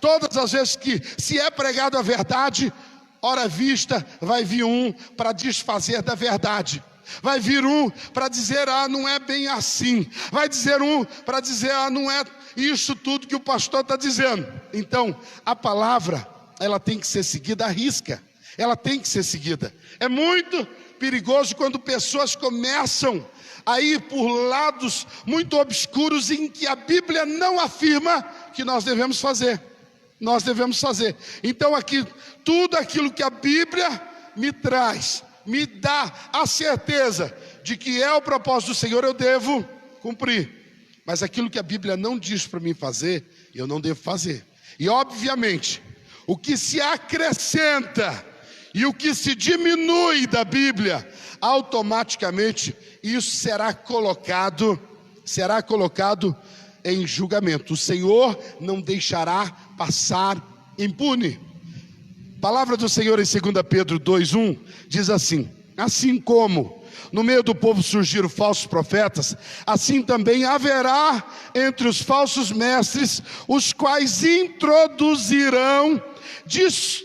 Todas as vezes que se é pregado a verdade, ora vista, vai vir um para desfazer da verdade. Vai vir um para dizer, não é bem assim. Vai dizer um para dizer, não é isso tudo que o pastor está dizendo. Então, a palavra, ela tem que ser seguida à risca. Ela tem que ser seguida. É muito perigoso quando pessoas começam a ir por lados muito obscuros em que a Bíblia não afirma que nós devemos fazer. Então aqui, tudo aquilo que a Bíblia me traz, me dá a certeza de que é o propósito do Senhor, eu devo cumprir. Mas aquilo que a Bíblia não diz para mim fazer, eu não devo fazer. E obviamente, o que se acrescenta e o que se diminui da Bíblia, automaticamente isso será colocado em julgamento. O Senhor não deixará passar impune. A palavra do Senhor em 2 Pedro 2:1 diz assim: assim como no meio do povo surgiram falsos profetas, assim também haverá entre os falsos mestres, os quais introduzirão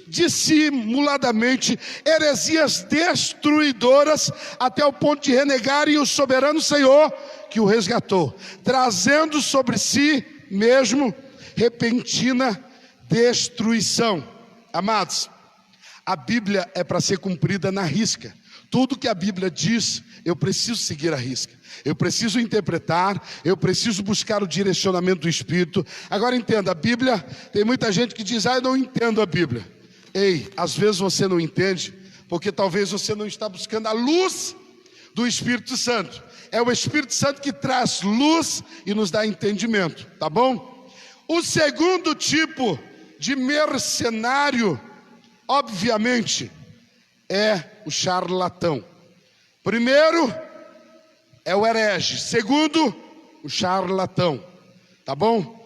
dissimuladamente heresias destruidoras, até o ponto de renegarem o soberano Senhor que o resgatou, trazendo sobre si mesmo repentina destruição. Amados, a Bíblia é para ser cumprida na risca. Tudo que a Bíblia diz, eu preciso seguir a risca. Eu preciso interpretar, eu preciso buscar o direcionamento do Espírito. Agora entenda, a Bíblia, tem muita gente que diz, eu não entendo a Bíblia. Ei, às vezes você não entende, porque talvez você não está buscando a luz do Espírito Santo. É o Espírito Santo que traz luz e nos dá entendimento, tá bom? O segundo tipo de mercenário, obviamente, é o charlatão. Primeiro é o herege, segundo o charlatão, tá bom?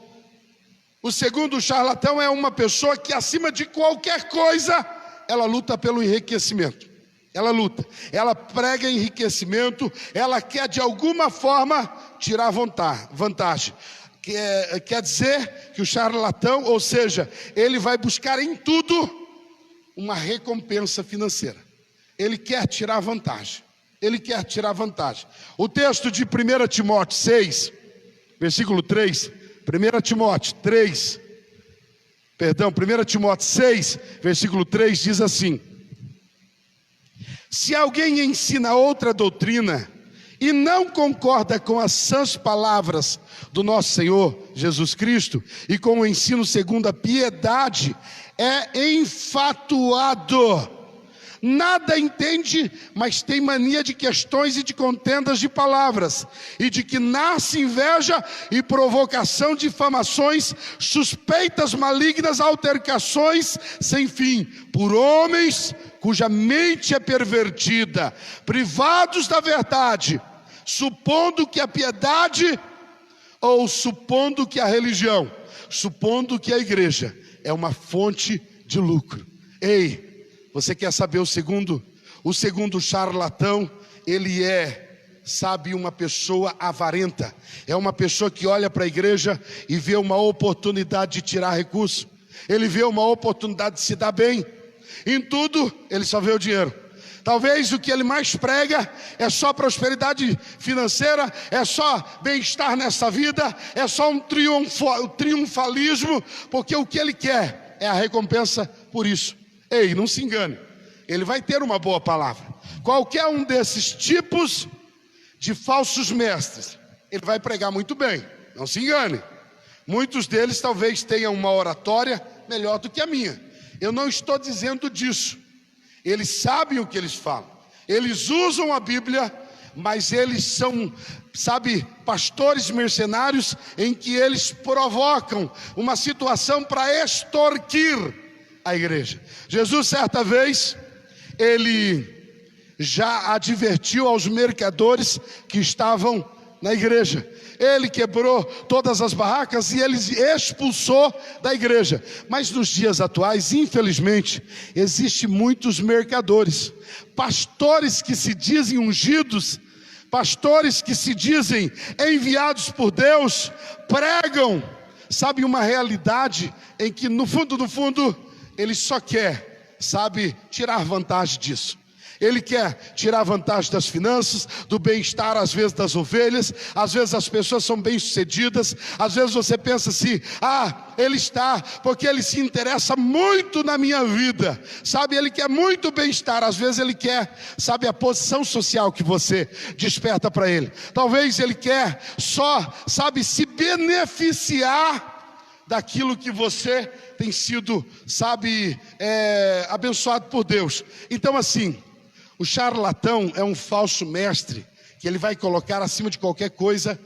O segundo, o charlatão, é uma pessoa que acima de qualquer coisa, ela luta pelo enriquecimento. Ela prega enriquecimento, ela quer de alguma forma tirar vantagem. Quer dizer que o charlatão, ou seja, ele vai buscar em tudo uma recompensa financeira. Ele quer tirar vantagem. O texto de 1 Timóteo 6, versículo 3, 1 Timóteo 6, versículo 3 diz assim: se alguém ensina outra doutrina e não concorda com as sãs palavras do nosso Senhor Jesus Cristo e com o ensino segundo a piedade, é enfatuado, nada entende, mas tem mania de questões e de contendas de palavras, e de que nasce inveja e provocação, difamações, suspeitas malignas, altercações sem fim, por homens cuja mente é pervertida, privados da verdade, supondo que a piedade, ou supondo que a religião, supondo que a igreja é uma fonte de lucro. Ei, você quer saber o segundo? O segundo charlatão, ele sabe, uma pessoa avarenta. É uma pessoa que olha para a igreja e vê uma oportunidade de tirar recurso. Ele vê uma oportunidade de se dar bem. Em tudo, ele só vê o dinheiro. Talvez o que ele mais prega é só prosperidade financeira, é só bem-estar nessa vida, é só um triunfalismo, porque o que ele quer é a recompensa por isso. Ei, não se engane, ele vai ter uma boa palavra. Qualquer um desses tipos de falsos mestres, ele vai pregar muito bem, não se engane. Muitos deles talvez tenham uma oratória melhor do que a minha. Eu não estou dizendo disso. Eles sabem o que eles falam. Eles usam a Bíblia, mas eles são, sabe, pastores mercenários em que eles provocam uma situação para extorquir a igreja. Jesus, certa vez, ele já advertiu aos mercadores que estavam na igreja. Ele quebrou todas as barracas e ele expulsou da igreja. Mas nos dias atuais, infelizmente, existem muitos mercadores, pastores que se dizem ungidos, pastores que se dizem enviados por Deus, pregam, sabe, uma realidade em que no fundo, ele só quer, sabe, tirar vantagem disso. Ele quer tirar vantagem das finanças, do bem-estar, às vezes das ovelhas. Às vezes as pessoas são bem-sucedidas. Às vezes você pensa assim: ele está, porque ele se interessa muito na minha vida, sabe, ele quer muito bem-estar. Às vezes ele quer, sabe, a posição social que você desperta para ele. Talvez ele quer só, sabe, se beneficiar daquilo que você tem sido, sabe, abençoado por Deus. Então assim, o charlatão é um falso mestre que ele vai colocar acima de qualquer coisa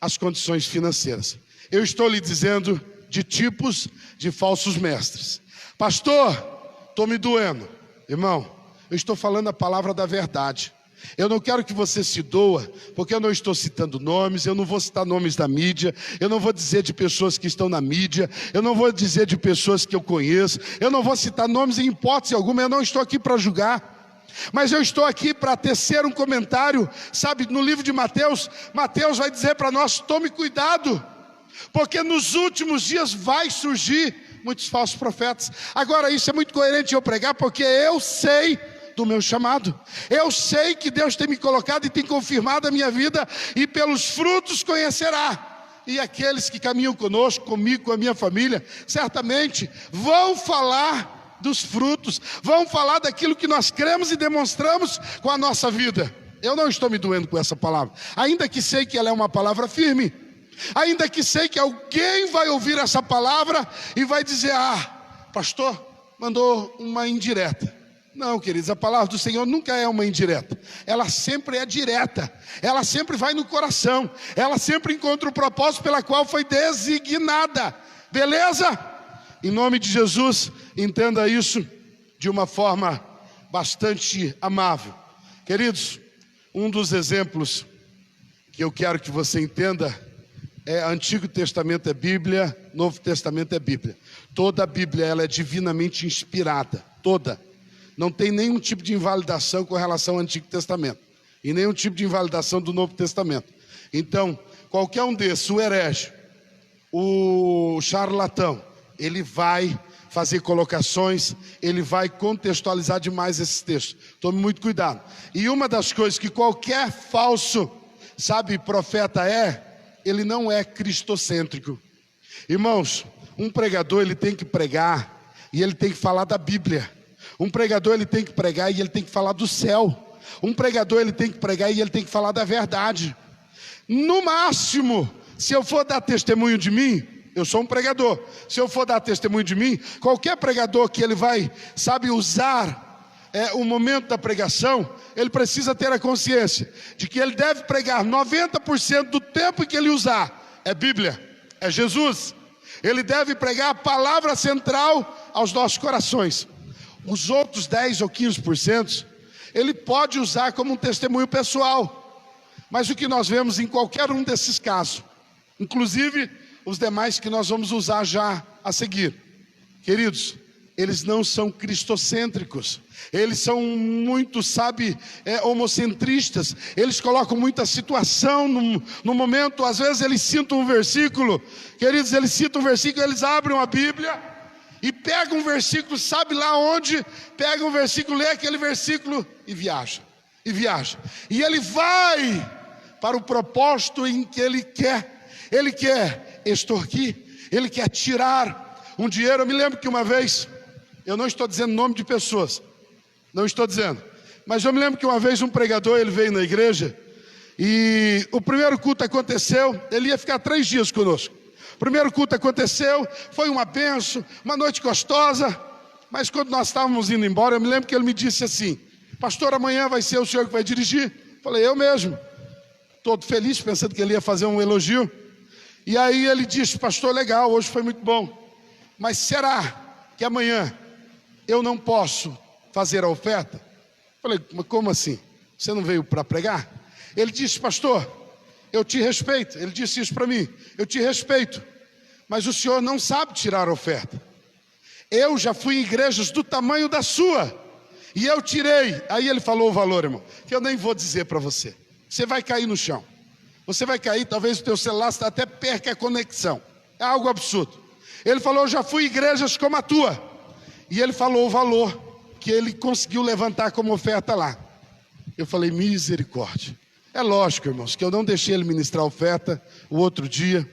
as condições financeiras. Eu estou lhe dizendo de tipos de falsos mestres. Pastor, estou me doendo. Irmão, eu estou falando a palavra da verdade. Eu não quero que você se doa, porque eu não estou citando nomes, eu não vou citar nomes da mídia, eu não vou dizer de pessoas que estão na mídia, eu não vou dizer de pessoas que eu conheço, eu não vou citar nomes em hipótese alguma, eu não estou aqui para julgar. Mas eu estou aqui para tecer um comentário, sabe, no livro de Mateus. Mateus vai dizer para nós: tome cuidado, porque nos últimos dias vai surgir muitos falsos profetas. Agora isso é muito coerente eu pregar, porque eu sei do meu chamado. Eu sei que Deus tem me colocado e tem confirmado a minha vida, e pelos frutos conhecerá. E aqueles que caminham conosco, comigo, com a minha família, certamente vão falar dos frutos, vão falar daquilo que nós cremos e demonstramos com a nossa vida. Eu não estou me doendo com essa palavra, ainda que sei que ela é uma palavra firme, ainda que sei que alguém vai ouvir essa palavra e vai dizer: pastor, mandou uma indireta. Não, queridos, a palavra do Senhor nunca é uma indireta, ela sempre é direta, ela sempre vai no coração, ela sempre encontra o propósito pela qual foi designada, beleza? Em nome de Jesus, entenda isso de uma forma bastante amável. Queridos, um dos exemplos que eu quero que você entenda é: Antigo Testamento é Bíblia, Novo Testamento é Bíblia. Toda a Bíblia ela é divinamente inspirada, toda. Não tem nenhum tipo de invalidação com relação ao Antigo Testamento, e nenhum tipo de invalidação do Novo Testamento. Então, qualquer um desses, o herege, o charlatão, ele vai fazer colocações, ele vai contextualizar demais esses textos. Tome muito cuidado. E uma das coisas que qualquer falso, sabe, profeta ele não é cristocêntrico. Irmãos, um pregador ele tem que pregar e ele tem que falar da Bíblia. Um pregador ele tem que pregar e ele tem que falar do céu. Um pregador ele tem que pregar e ele tem que falar da verdade. No máximo, se eu for dar testemunho de mim, eu sou um pregador. Se eu for dar testemunho de mim, qualquer pregador que ele vai, sabe, usar o momento da pregação, ele precisa ter a consciência de que ele deve pregar 90% do tempo que ele usar é Bíblia, é Jesus. Ele deve pregar a palavra central aos nossos corações. Os outros 10 ou 15% ele pode usar como um testemunho pessoal. Mas o que nós vemos em qualquer um desses casos, inclusive os demais que nós vamos usar já a seguir, queridos, eles não são cristocêntricos, eles são muito, sabe, homocentristas. Eles colocam muita situação no momento. Às vezes eles citam um versículo, queridos, eles citam um versículo, eles abrem a Bíblia e pegam um versículo, sabe lá onde, pegam um versículo, lê aquele versículo e viaja, e ele vai para o propósito em que ele quer extorquir, ele quer tirar um dinheiro. Eu me lembro que uma vez, eu não estou dizendo nome de pessoas, não estou dizendo, mas eu me lembro que uma vez um pregador, ele veio na igreja, e o primeiro culto aconteceu, ele ia ficar 3 dias conosco. O primeiro culto aconteceu, foi uma bênção, uma noite gostosa, mas quando nós estávamos indo embora, eu me lembro que ele me disse assim: pastor, amanhã vai ser o senhor que vai dirigir? Falei, eu mesmo. Todo feliz, pensando que ele ia fazer um elogio. E aí ele disse, pastor, legal, hoje foi muito bom. Mas será que amanhã eu não posso fazer a oferta? Falei, mas como assim? Você não veio para pregar? Ele disse, pastor, eu te respeito. Ele disse isso para mim, eu te respeito. Mas o senhor não sabe tirar a oferta. Eu já fui em igrejas do tamanho da sua. E eu tirei. Aí ele falou o valor, irmão, que eu nem vou dizer para você. Você vai cair no chão. Você vai cair, talvez o teu celular até perca a conexão. É algo absurdo. Ele falou, eu já fui em igrejas como a tua. E ele falou o valor que ele conseguiu levantar como oferta lá. Eu falei, misericórdia. É lógico, irmãos, que eu não deixei ele ministrar a oferta o outro dia.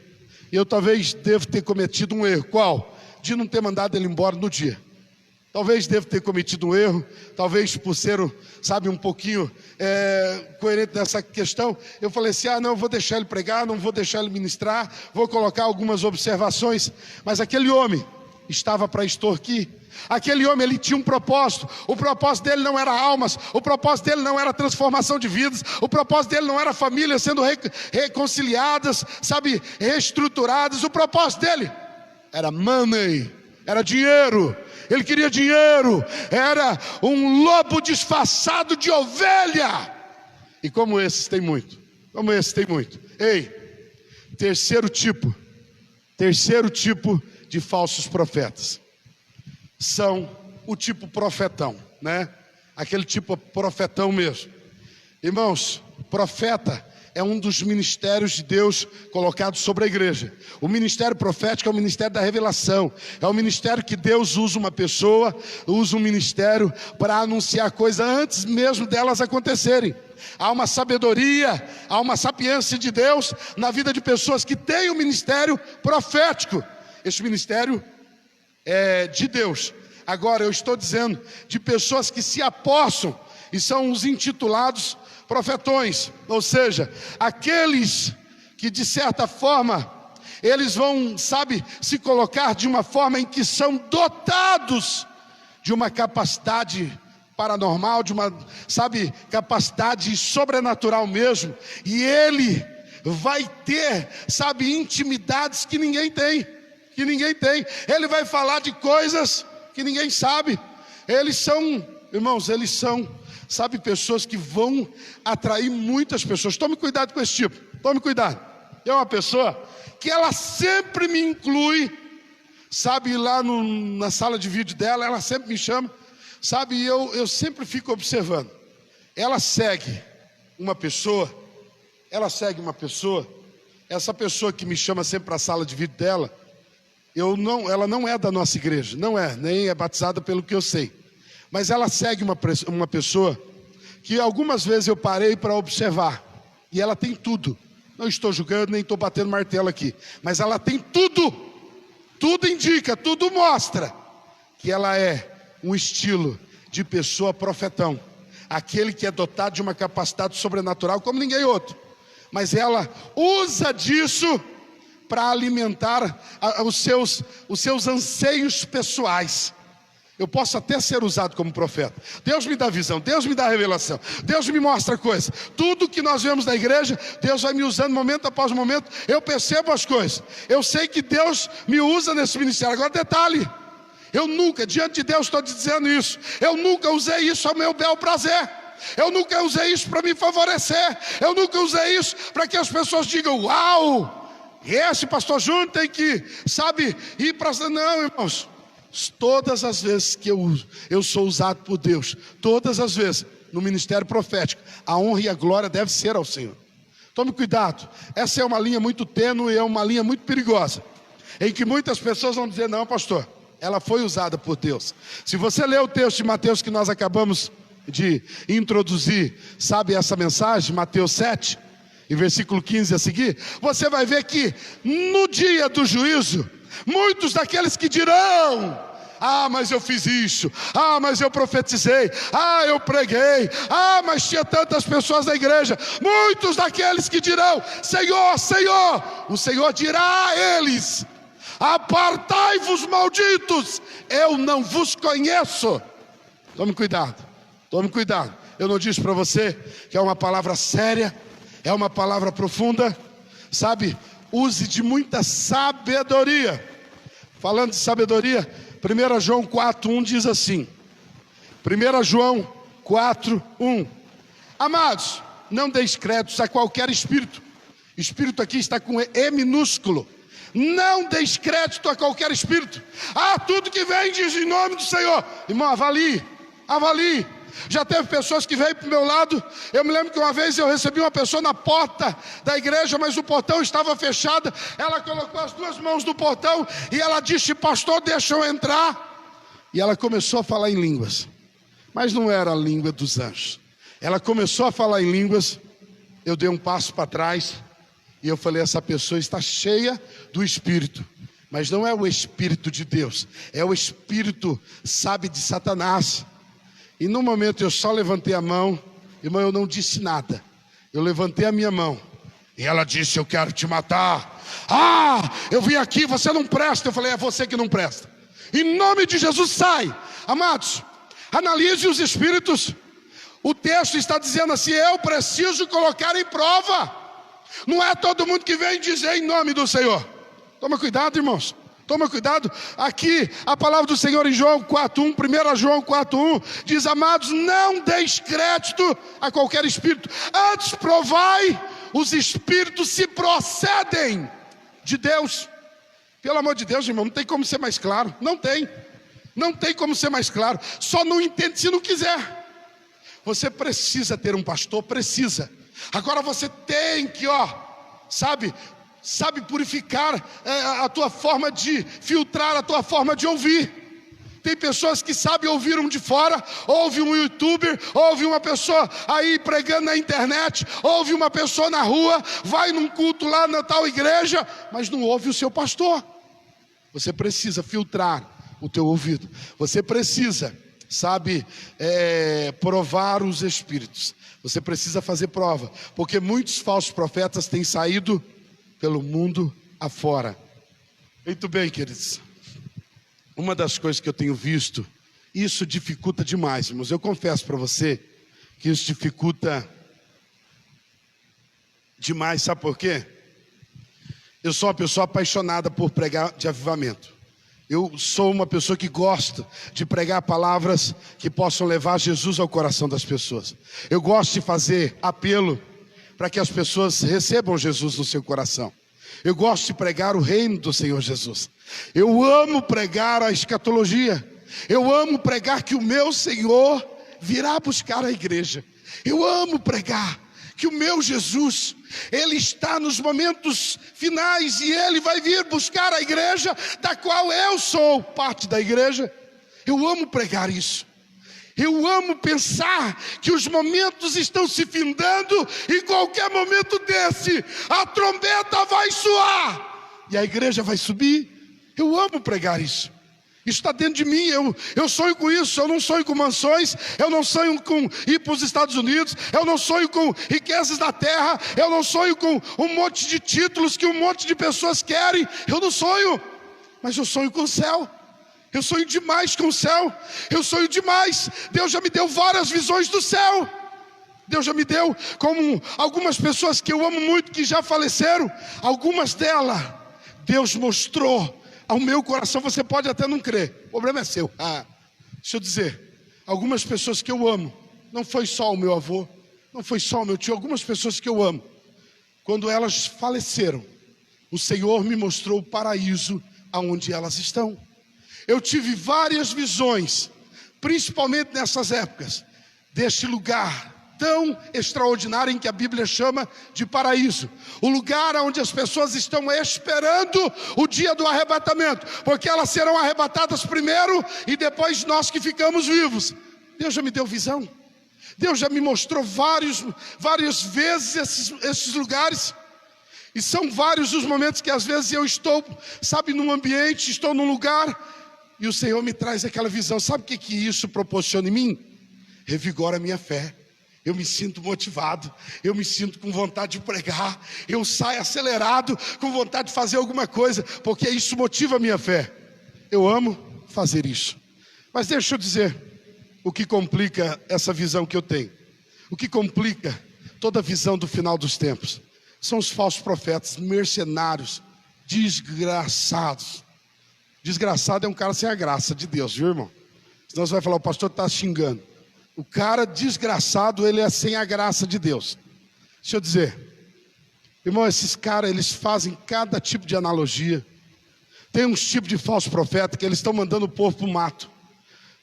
E eu talvez devo ter cometido um erro. Qual? De não ter mandado ele embora no dia. Talvez devo ter cometido um erro, talvez por ser, sabe, um pouquinho coerente nessa questão. Eu falei assim, não, eu vou deixar ele pregar, não vou deixar ele ministrar, vou colocar algumas observações. Mas aquele homem estava para extorquir. Aquele homem, ele tinha um propósito. O propósito dele não era almas, o propósito dele não era transformação de vidas, o propósito dele não era famílias sendo reconciliadas, sabe, reestruturadas. O propósito dele era money, era dinheiro. Ele queria dinheiro, era um lobo disfarçado de ovelha. E como esses tem muito, Ei, terceiro tipo de falsos profetas são o tipo profetão, né? Aquele tipo profetão mesmo. Irmãos, profeta é um dos ministérios de Deus colocados sobre a igreja. O ministério profético é o ministério da revelação. É o ministério que Deus usa uma pessoa, usa um ministério para anunciar coisas antes mesmo delas acontecerem. Há uma sabedoria, há uma sapiência de Deus na vida de pessoas que têm o ministério profético. Este ministério é de Deus. Agora eu estou dizendo de pessoas que se apossam e são os intitulados profetões, ou seja, aqueles que de certa forma eles vão, sabe, se colocar de uma forma em que são dotados de uma capacidade paranormal, de uma, sabe, capacidade sobrenatural mesmo, e ele vai ter, sabe, intimidades que ninguém tem, ele vai falar de coisas que ninguém sabe. Eles são, irmãos, sabe, pessoas que vão atrair muitas pessoas. Tome cuidado com esse tipo, tome cuidado. É uma pessoa que ela sempre me inclui, sabe, lá na sala de vídeo dela, ela sempre me chama, sabe, e eu sempre fico observando. Ela segue uma pessoa, essa pessoa que me chama sempre para a sala de vídeo dela, ela não é da nossa igreja, não é, nem é batizada pelo que eu sei. Mas ela segue uma pessoa que algumas vezes eu parei para observar. E ela tem tudo. Não estou julgando, nem estou batendo martelo aqui. Mas ela tem tudo. Tudo indica, tudo mostra que ela é um estilo de pessoa profetão. Aquele que é dotado de uma capacidade sobrenatural como ninguém outro. Mas ela usa disso para alimentar os seus anseios pessoais. Eu posso até ser usado como profeta. Deus me dá visão, Deus me dá revelação, Deus me mostra coisas. Tudo que nós vemos na igreja, Deus vai me usando momento após momento. Eu percebo as coisas. Eu sei que Deus me usa nesse ministério. Agora detalhe, eu nunca, diante de Deus estou te dizendo isso, eu nunca usei isso ao meu bel prazer. Eu nunca usei isso para me favorecer. Eu nunca usei isso para que as pessoas digam, uau, esse pastor Júnior tem que, sabe, ir para... Não, irmãos. Todas as vezes que eu sou usado por Deus, todas as vezes no ministério profético, a honra e a glória deve ser ao Senhor. Tome cuidado, essa é uma linha muito tênue, é uma linha muito perigosa, em que muitas pessoas vão dizer, não, pastor, ela foi usada por Deus. Se você ler o texto de Mateus que nós acabamos de introduzir, sabe essa mensagem, Mateus 7, e versículo 15 a seguir, você vai ver que no dia do juízo, muitos daqueles que dirão, mas eu fiz isso, mas eu profetizei, eu preguei, mas tinha tantas pessoas na igreja. Muitos daqueles que dirão, Senhor, Senhor, o Senhor dirá a eles, apartai-vos, malditos, eu não vos conheço. Tome cuidado, Eu não disse para você que é uma palavra séria, é uma palavra profunda, sabe? Use de muita sabedoria. Falando de sabedoria, 1 João 4:1 diz assim, 1 João 4:1: Amados, não deis créditos a qualquer espírito. Espírito aqui está com E minúsculo. Não deis crédito a qualquer espírito. Tudo que vem diz em nome do Senhor. Irmão, avalie. Já teve pessoas que veio para o meu lado. Eu me lembro que uma vez eu recebi uma pessoa na porta da igreja, mas o portão estava fechado. Ela colocou as duas mãos no portão e ela disse: pastor, deixa eu entrar. E ela começou a falar em línguas, mas não era a língua dos anjos. Ela começou a falar em línguas. Eu dei um passo para trás e eu falei: essa pessoa está cheia do Espírito, mas não é o Espírito de Deus, é o Espírito, sabe, de Satanás. E no momento eu só levantei a mão. Irmão, eu não disse nada. Eu levantei a minha mão e ela disse: eu quero te matar. Eu vim aqui, você não presta. Eu falei: é você que não presta. Em nome de Jesus, sai. Amados, analise os espíritos. O texto está dizendo assim: eu preciso colocar em prova. Não é todo mundo que vem dizer em nome do Senhor. Toma cuidado, irmãos. Toma cuidado. Aqui a palavra do Senhor em João 4:1, 1 João 4:1 diz: amados, não deis crédito a qualquer espírito, antes provai os espíritos se procedem de Deus. Pelo amor de Deus, irmão, não tem como ser mais claro. Não tem como ser mais claro. Só não entende se não quiser. Você precisa ter um pastor, precisa. Agora você tem que, sabe purificar a tua forma de filtrar, a tua forma de ouvir. Tem pessoas que sabem ouvir um de fora, ouve um youtuber, ouve uma pessoa aí pregando na internet, ouve uma pessoa na rua, vai num culto lá na tal igreja, mas não ouve o seu pastor. Você precisa filtrar o teu ouvido. Você precisa, provar os espíritos. Você precisa fazer prova, porque muitos falsos profetas têm saído pelo mundo afora. Muito bem, queridos. Uma das coisas que eu tenho visto, isso dificulta demais, irmãos. Eu confesso para você que isso dificulta demais. Sabe por quê? Eu sou uma pessoa apaixonada por pregar de avivamento. Eu sou uma pessoa que gosta de pregar palavras que possam levar Jesus ao coração das pessoas. Eu gosto de fazer apelo para que as pessoas recebam Jesus no seu coração. Eu gosto de pregar o reino do Senhor Jesus. Eu amo pregar a escatologia. Eu amo pregar que o meu Senhor virá buscar a igreja. Eu amo pregar que o meu Jesus, Ele está nos momentos finais e Ele vai vir buscar a igreja, da qual eu sou parte da igreja. Eu amo pregar isso. Eu amo pensar que os momentos estão se findando e qualquer momento desse, a trombeta vai soar e a igreja vai subir. Eu amo pregar isso. Isso está dentro de mim, eu sonho com isso. Eu não sonho com mansões, eu não sonho com ir para os Estados Unidos, eu não sonho com riquezas da terra, eu não sonho com um monte de títulos que um monte de pessoas querem. Eu não sonho, mas eu sonho com o céu. Eu sonho demais com o céu, eu sonho demais. Deus já me deu várias visões do céu. Deus já me deu, como algumas pessoas que eu amo muito, que já faleceram, algumas delas, Deus mostrou ao meu coração. Você pode até não crer, o problema é seu. Deixa eu dizer, algumas pessoas que eu amo, não foi só o meu avô, não foi só o meu tio, algumas pessoas que eu amo, quando elas faleceram, o Senhor me mostrou o paraíso aonde elas estão. Eu tive várias visões, principalmente nessas épocas, deste lugar tão extraordinário em que a Bíblia chama de paraíso. O lugar onde as pessoas estão esperando o dia do arrebatamento, porque elas serão arrebatadas primeiro e depois nós que ficamos vivos. Deus já me deu visão. Deus já me mostrou várias vezes esses lugares. E são vários os momentos que às vezes eu estou, num ambiente, estou num lugar, e o Senhor me traz aquela visão. Sabe o que isso proporciona em mim? Revigora a minha fé. Eu me sinto motivado, eu me sinto com vontade de pregar, eu saio acelerado, com vontade de fazer alguma coisa, porque isso motiva a minha fé. Eu amo fazer isso. Mas deixa eu dizer o que complica essa visão que eu tenho. O que complica toda a visão do final dos tempos são os falsos profetas, mercenários, desgraçados. Desgraçado é um cara sem a graça de Deus, viu, irmão? Senão você vai falar, o pastor está xingando. O cara desgraçado, ele é sem a graça de Deus. Deixa eu dizer, irmão, esses caras, eles fazem cada tipo de analogia. Tem uns tipos de falso profeta que eles estão mandando o povo para o mato.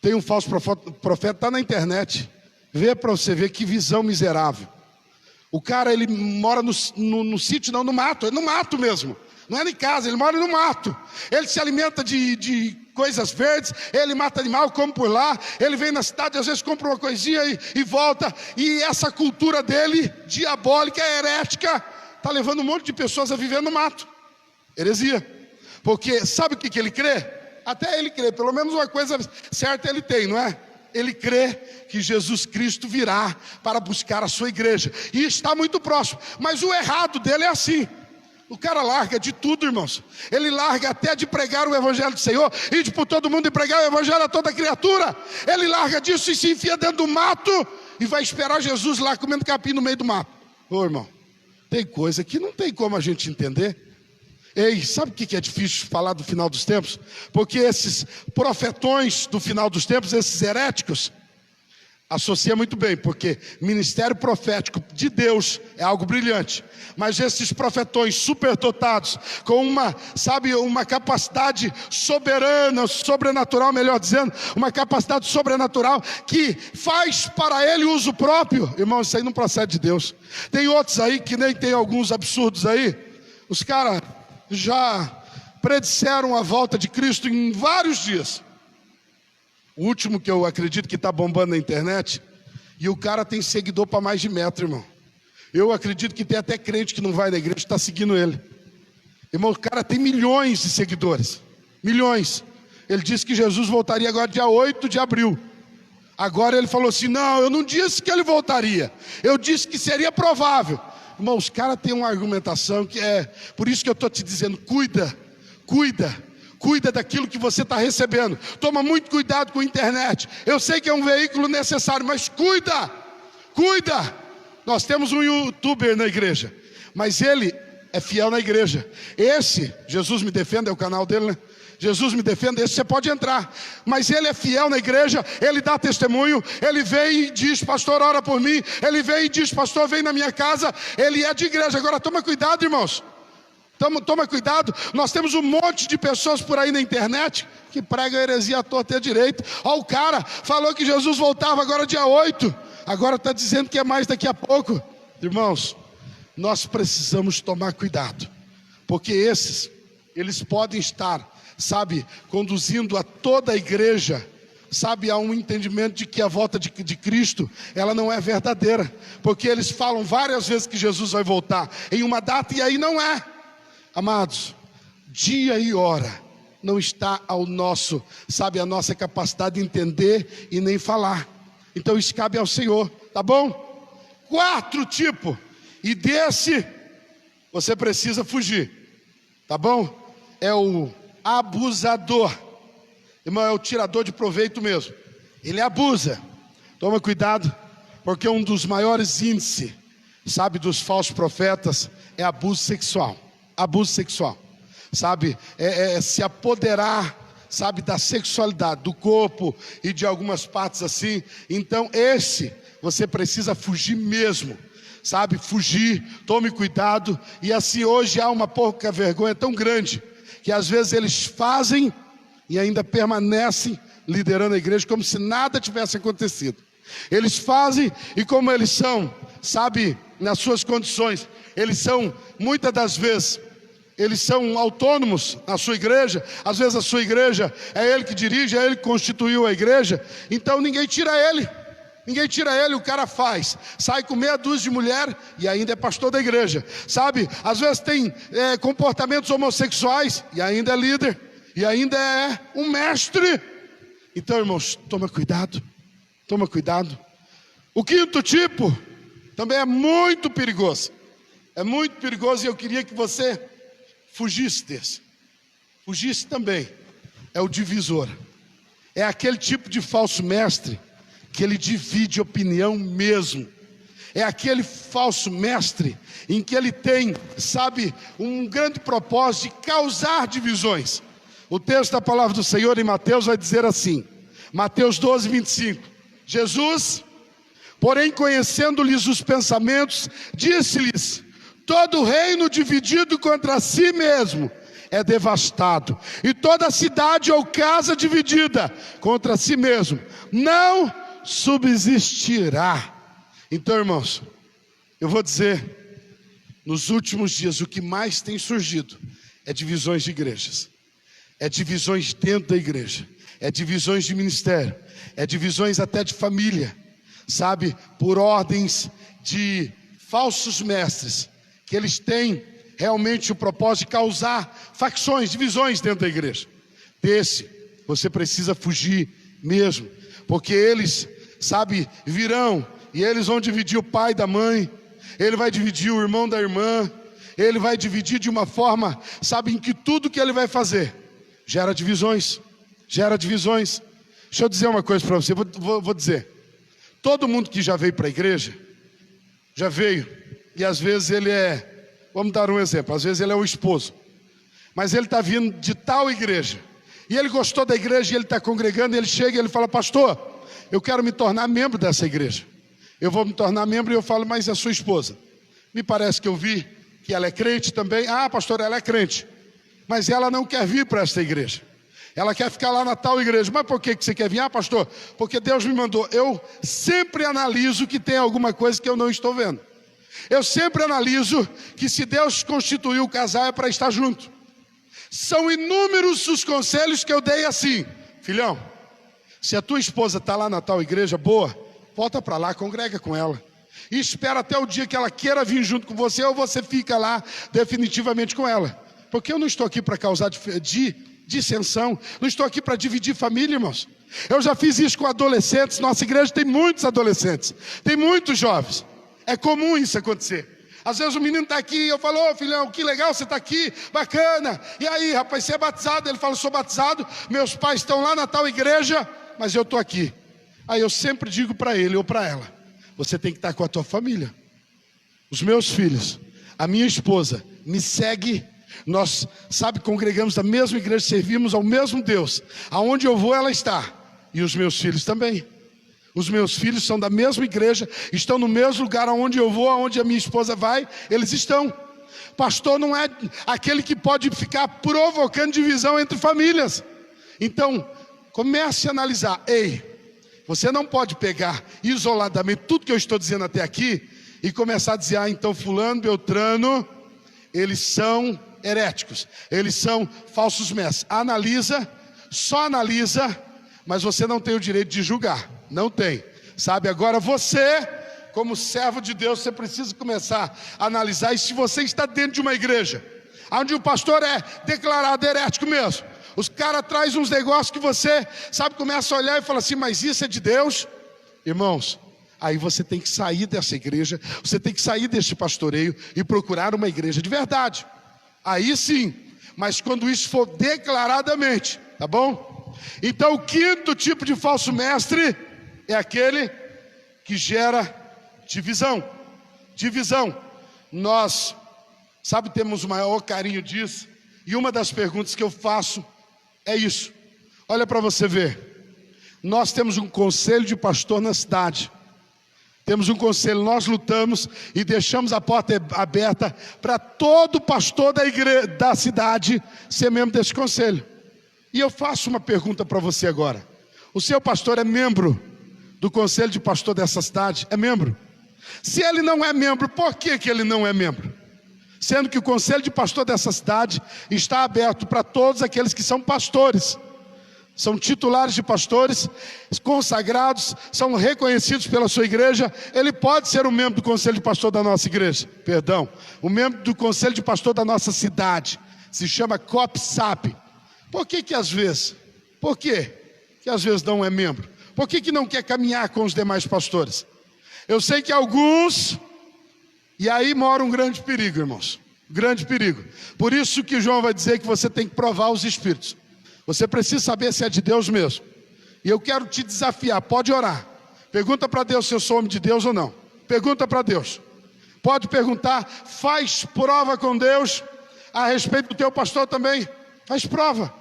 Tem um falso profeta, está na internet. Vê para você ver que visão miserável. O cara, ele mora no sítio, não, no mato. É no mato mesmo. Não é em casa, ele mora no mato. Ele se alimenta de coisas verdes. Ele mata animal, come por lá. Ele vem na cidade, às vezes compra uma coisinha e volta. E essa cultura dele, diabólica, herética, está levando um monte de pessoas a viver no mato. Heresia. Porque sabe o que ele crê? Até ele crê, pelo menos uma coisa certa ele tem, não é? Ele crê que Jesus Cristo virá para buscar a sua igreja. E está muito próximo. Mas o errado dele é assim. O cara larga de tudo, irmãos. Ele larga até de pregar o evangelho do Senhor, ir por todo mundo e pregar o evangelho a toda criatura. Ele larga disso e se enfia dentro do mato e vai esperar Jesus lá comendo capim no meio do mato. Ô, irmão, tem coisa que não tem como a gente entender. Ei, sabe o que é difícil falar do final dos tempos? Porque esses profetões do final dos tempos, esses heréticos, associa muito bem, porque ministério profético de Deus é algo brilhante. Mas esses profetões superdotados, com uma capacidade soberana, sobrenatural, melhor dizendo, uma capacidade sobrenatural que faz para ele uso próprio. Irmão, isso aí não procede de Deus. Tem outros aí que nem tem alguns absurdos aí. Os caras já predisseram a volta de Cristo em vários dias. O último que eu acredito que está bombando na internet, e o cara tem seguidor para mais de metro, irmão. Eu acredito que tem até crente que não vai na igreja, está seguindo ele. Irmão, o cara tem milhões de seguidores. Milhões. Ele disse que Jesus voltaria agora dia 8 de abril. Agora ele falou assim, não, eu não disse que ele voltaria. Eu disse que seria provável. Irmão, os caras têm uma argumentação que é... Por isso que eu estou te dizendo, cuida daquilo que você está recebendo. Toma muito cuidado com a internet. Eu sei que é um veículo necessário, mas cuida. Nós temos um youtuber na igreja, mas ele é fiel na igreja. Esse, Jesus Me Defenda, é o canal dele, né? Jesus Me Defenda, esse você pode entrar. Mas ele é fiel na igreja, ele dá testemunho, ele vem e diz, pastor, ora por mim. Ele vem e diz, pastor, vem na minha casa. Ele é de igreja. Agora toma cuidado, irmãos. Toma cuidado, nós temos um monte de pessoas por aí na internet que pregam heresia à torta e à direita. Ó, o cara falou que Jesus voltava agora dia 8, agora está dizendo que é mais daqui a pouco. Irmãos, nós precisamos tomar cuidado, porque eles podem estar, conduzindo a toda a igreja, a um entendimento de que a volta de Cristo, ela não é verdadeira, porque eles falam várias vezes que Jesus vai voltar em uma data e aí não é. Amados, dia e hora não está ao nosso, a nossa capacidade de entender e nem falar. Então isso cabe ao Senhor, tá bom? 4 tipos, e desse você precisa fugir, tá bom? É o abusador, irmão, é o tirador de proveito mesmo. Ele abusa. Toma cuidado, porque um dos maiores índices, dos falsos profetas é abuso sexual. Abuso sexual, se apoderar, da sexualidade, do corpo e de algumas partes assim. Então você precisa fugir mesmo, fugir, tome cuidado. E assim hoje há uma pouca vergonha tão grande, que às vezes eles fazem e ainda permanecem liderando a igreja como se nada tivesse acontecido. Eles fazem e como eles são, nas suas condições, eles são, muitas das vezes, eles são autônomos na sua igreja. Às vezes a sua igreja é ele que dirige, é ele que constituiu a igreja. Então ninguém tira ele, o cara sai com meia dúzia de mulher e ainda é pastor da igreja, às vezes tem comportamentos homossexuais e ainda é líder, e ainda é um mestre. Então, irmãos, toma cuidado. O 5º tipo também é muito perigoso, e eu queria que você fugisse desse. Fugisse também. É o divisor. É aquele tipo de falso mestre que ele divide opinião mesmo. é aquele falso mestre em que ele tem, sabe, um grande propósito de causar divisões. O texto da palavra do Senhor em Mateus vai dizer assim, Mateus 12, 25. Jesus, porém, conhecendo-lhes os pensamentos, disse-lhes: todo reino dividido contra si mesmo é devastado, e toda cidade ou casa dividida contra si mesmo não subsistirá. Então, irmãos, eu vou dizer, nos últimos dias o que mais tem surgido é divisões de igrejas, é divisões dentro da igreja, é divisões de ministério, é divisões até de família, sabe, por ordens de falsos mestres, que eles têm realmente o propósito de causar facções, divisões dentro da igreja. Desse, você precisa fugir mesmo, porque eles, sabe, virão, e eles vão dividir o pai da mãe, ele vai dividir o irmão da irmã, ele vai dividir de uma forma, sabe, em que tudo que ele vai fazer gera divisões, gera divisões. Deixa eu dizer uma coisa para você, vou dizer, todo mundo que já veio para a igreja, já veio, e às vezes ele vamos dar um exemplo, às vezes ele é o esposo, mas ele está vindo de tal igreja, e ele gostou da igreja, e ele está congregando, e ele chega e ele fala: pastor, eu quero me tornar membro dessa igreja. Eu vou me tornar membro, e eu falo: mas a sua esposa? Me parece que eu vi que ela é crente também. Ah, pastor, ela é crente, mas ela não quer vir para esta igreja, ela quer ficar lá na tal igreja. Mas por que você quer vir? Ah, pastor, porque Deus me mandou. Eu sempre analiso que tem alguma coisa que eu não estou vendo. Eu sempre analiso que se Deus constituiu o casal é para estar junto. São inúmeros os conselhos que eu dei assim: filhão, se a tua esposa está lá na tal igreja, boa, volta para lá, congrega com ela, e espera até o dia que ela queira vir junto com você, ou você fica lá definitivamente com ela. Porque eu não estou aqui para causar dissensão, não estou aqui para dividir família, irmãos. Eu já fiz isso com adolescentes, nossa igreja tem muitos adolescentes, tem muitos jovens, é comum isso acontecer. Às vezes o menino está aqui, eu falo: ô filhão, que legal você está aqui, bacana. E aí, rapaz, você é batizado? Ele fala: sou batizado, meus pais estão lá na tal igreja, mas eu estou aqui. Aí eu sempre digo para ele ou para ela: você tem que estar com a tua família. Os meus filhos, a minha esposa me segue, nós, sabe, congregamos na mesma igreja, servimos ao mesmo Deus. Aonde eu vou, ela está. E os meus filhos também. Os meus filhos são da mesma igreja, estão no mesmo lugar aonde eu vou, aonde a minha esposa vai, eles estão. Pastor não é aquele que pode ficar provocando divisão entre famílias. Então, comece a analisar. Ei, você não pode pegar isoladamente tudo que eu estou dizendo até aqui e começar a dizer: ah, então fulano, beltrano, eles são heréticos, eles são falsos mestres. Analisa, só analisa, mas você não tem o direito de julgar, não tem, sabe? Agora você, como servo de Deus, você precisa começar a analisar. E se você está dentro de uma igreja onde o pastor é declarado herético mesmo, os caras trazem uns negócios que você, sabe, começa a olhar e fala assim: mas isso é de Deus? Irmãos, aí você tem que sair dessa igreja, você tem que sair deste pastoreio e procurar uma igreja de verdade. Aí sim, mas quando isso for declaradamente, tá bom? Então o quinto tipo de falso mestre é aquele que gera divisão. Divisão. Nós, sabe, temos o maior carinho disso, e uma das perguntas que eu faço é isso. Olha para você ver. Nós temos um conselho de pastor na cidade. Temos um conselho, nós lutamos e deixamos a porta aberta para todo pastor da cidade ser membro desse conselho. E eu faço uma pergunta para você agora: o seu pastor é membro do conselho de pastor dessa cidade? É membro? Se ele não é membro, por que ele não é membro? Sendo que o conselho de pastor dessa cidade está aberto para todos aqueles que são pastores, são titulares de pastores, consagrados, são reconhecidos pela sua igreja. Ele pode ser um membro do conselho de pastor da nossa igreja, o membro do conselho de pastor da nossa cidade, se chama COPSAP. Por que às vezes, que às vezes não é membro? Por que não quer caminhar com os demais pastores? Eu sei que alguns, e aí mora um grande perigo, irmãos, grande perigo. Por isso que João vai dizer que você tem que provar os espíritos. Você precisa saber se é de Deus mesmo. E eu quero te desafiar, pode orar. Pergunta para Deus se eu sou homem de Deus ou não. Pergunta para Deus. Pode perguntar, faz prova com Deus a respeito do teu pastor também. Faz prova.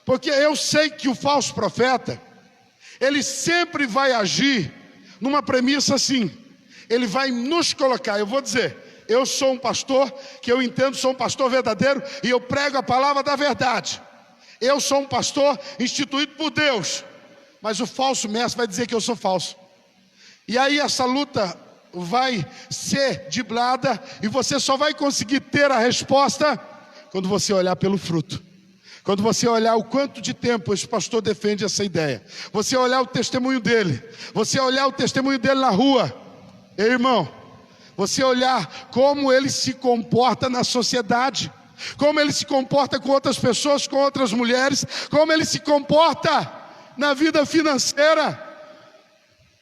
Porque eu sei que o falso profeta, ele sempre vai agir numa premissa assim. Ele vai nos colocar, eu vou dizer, eu sou um pastor que eu entendo, sou um pastor verdadeiro e eu prego a palavra da verdade. Eu sou um pastor instituído por Deus. Mas o falso mestre vai dizer que eu sou falso. E aí essa luta vai ser driblada e você só vai conseguir ter a resposta quando você olhar pelo fruto. Quando você olhar o quanto de tempo esse pastor defende essa ideia. Você olhar o testemunho dele. Você olhar o testemunho dele na rua. Ei, irmão, você olhar como ele se comporta na sociedade. Como ele se comporta com outras pessoas, com outras mulheres. Como ele se comporta na vida financeira.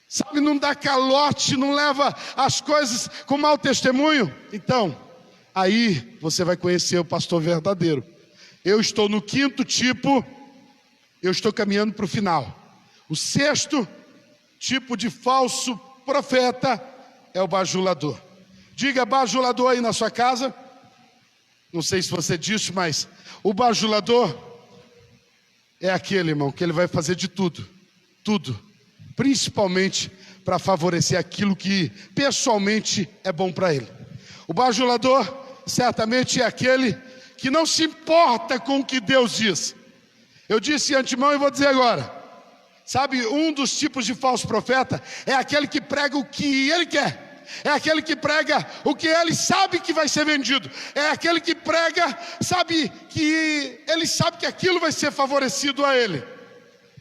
Sabe, não dá calote, não leva as coisas com mau testemunho. Então, aí você vai conhecer o pastor verdadeiro. Eu estou no 5º tipo, eu estou caminhando para o final. O 6º tipo de falso profeta é o bajulador. Diga bajulador aí na sua casa. Não sei se você disse, mas o bajulador é aquele, irmão, que ele vai fazer de tudo. Tudo. Principalmente para favorecer aquilo que pessoalmente é bom para ele. O bajulador certamente é aquele que não se importa com o que Deus diz. Eu disse de antemão e vou dizer agora. Sabe, um dos tipos de falso profeta é aquele que prega o que ele quer. É aquele que prega o que ele sabe que vai ser vendido. É aquele que prega, sabe, que ele sabe que aquilo vai ser favorecido a ele.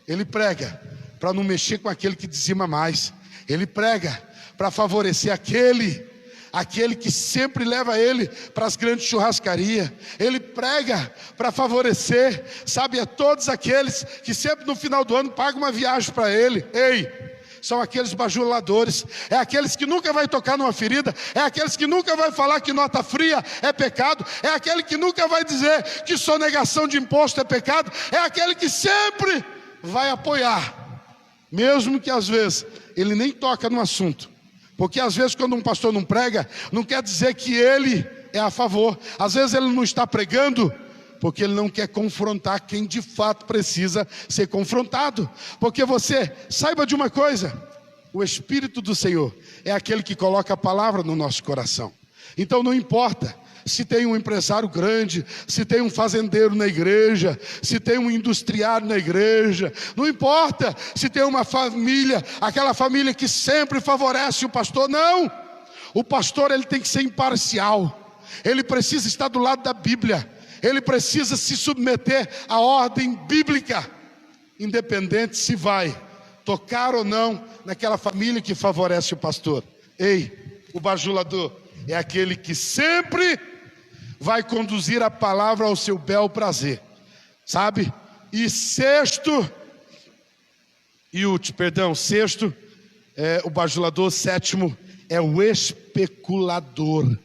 Ele prega para não mexer com aquele que dizima mais. Ele prega para favorecer aquele que sempre leva ele para as grandes churrascarias. Ele prega para favorecer, sabe, a todos aqueles que sempre no final do ano pagam uma viagem para ele. Ei, são aqueles bajuladores, é aqueles que nunca vai tocar numa ferida, é aqueles que nunca vai falar que nota fria é pecado, é aquele que nunca vai dizer que sonegação de imposto é pecado, é aquele que sempre vai apoiar. Mesmo que às vezes ele nem toca no assunto. Porque às vezes quando um pastor não prega, não quer dizer que ele é a favor. Às vezes ele não está pregando porque ele não quer confrontar quem de fato precisa ser confrontado. Porque você, saiba de uma coisa, o Espírito do Senhor é aquele que coloca a palavra no nosso coração. Então não importa se tem um empresário grande, se tem um fazendeiro na igreja, se tem um industriário na igreja, não importa se tem uma família, aquela família que sempre favorece o pastor, não. O pastor ele tem que ser imparcial, ele precisa estar do lado da Bíblia, ele precisa se submeter à ordem bíblica, independente se vai tocar ou não naquela família que favorece o pastor. Ei, o bajulador é aquele que sempre vai conduzir a palavra ao seu bel prazer, sabe? E sexto é o bajulador. 7º é o especulador.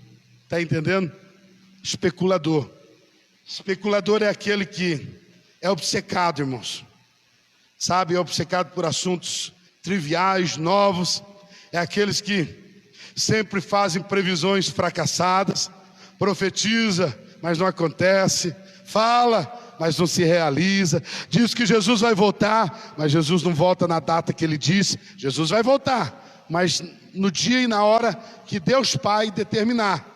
Está entendendo? Especulador. Especulador é aquele que é obcecado, irmãos. Sabe, é obcecado por assuntos triviais, novos. É aqueles que sempre fazem previsões fracassadas. Profetiza, mas não acontece. Fala, mas não se realiza. Diz que Jesus vai voltar, mas Jesus não volta na data que ele disse. Jesus vai voltar, mas no dia e na hora que Deus Pai determinar.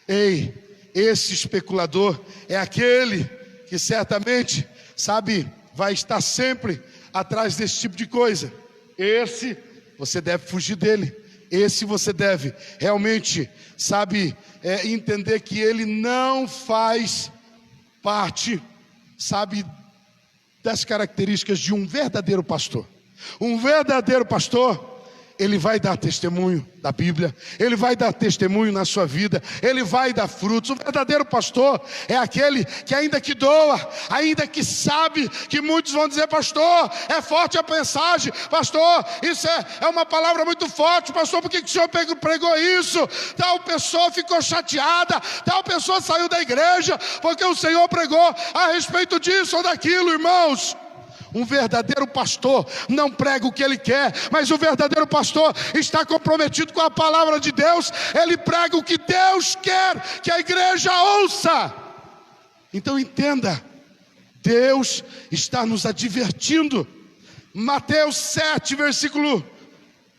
Ei, esse especulador é aquele que certamente, sabe, vai estar sempre atrás desse tipo de coisa. Esse, você deve fugir dele. Esse você deve realmente, sabe, entender que ele não faz parte, sabe, das características de um verdadeiro pastor. Um verdadeiro pastor, ele vai dar testemunho da Bíblia, ele vai dar testemunho na sua vida, ele vai dar frutos. O verdadeiro pastor é aquele que ainda que doa, ainda que sabe que muitos vão dizer: pastor, é forte a mensagem, pastor, isso é uma palavra muito forte, pastor, por que o senhor pregou isso? Tal pessoa ficou chateada, tal pessoa saiu da igreja porque o Senhor pregou a respeito disso ou daquilo. Irmãos, Um verdadeiro pastor não prega o que ele quer, mas o verdadeiro pastor está comprometido com a palavra de Deus. Ele prega o que Deus quer que a igreja ouça. Então entenda, Deus está nos advertindo. Mateus 7, versículo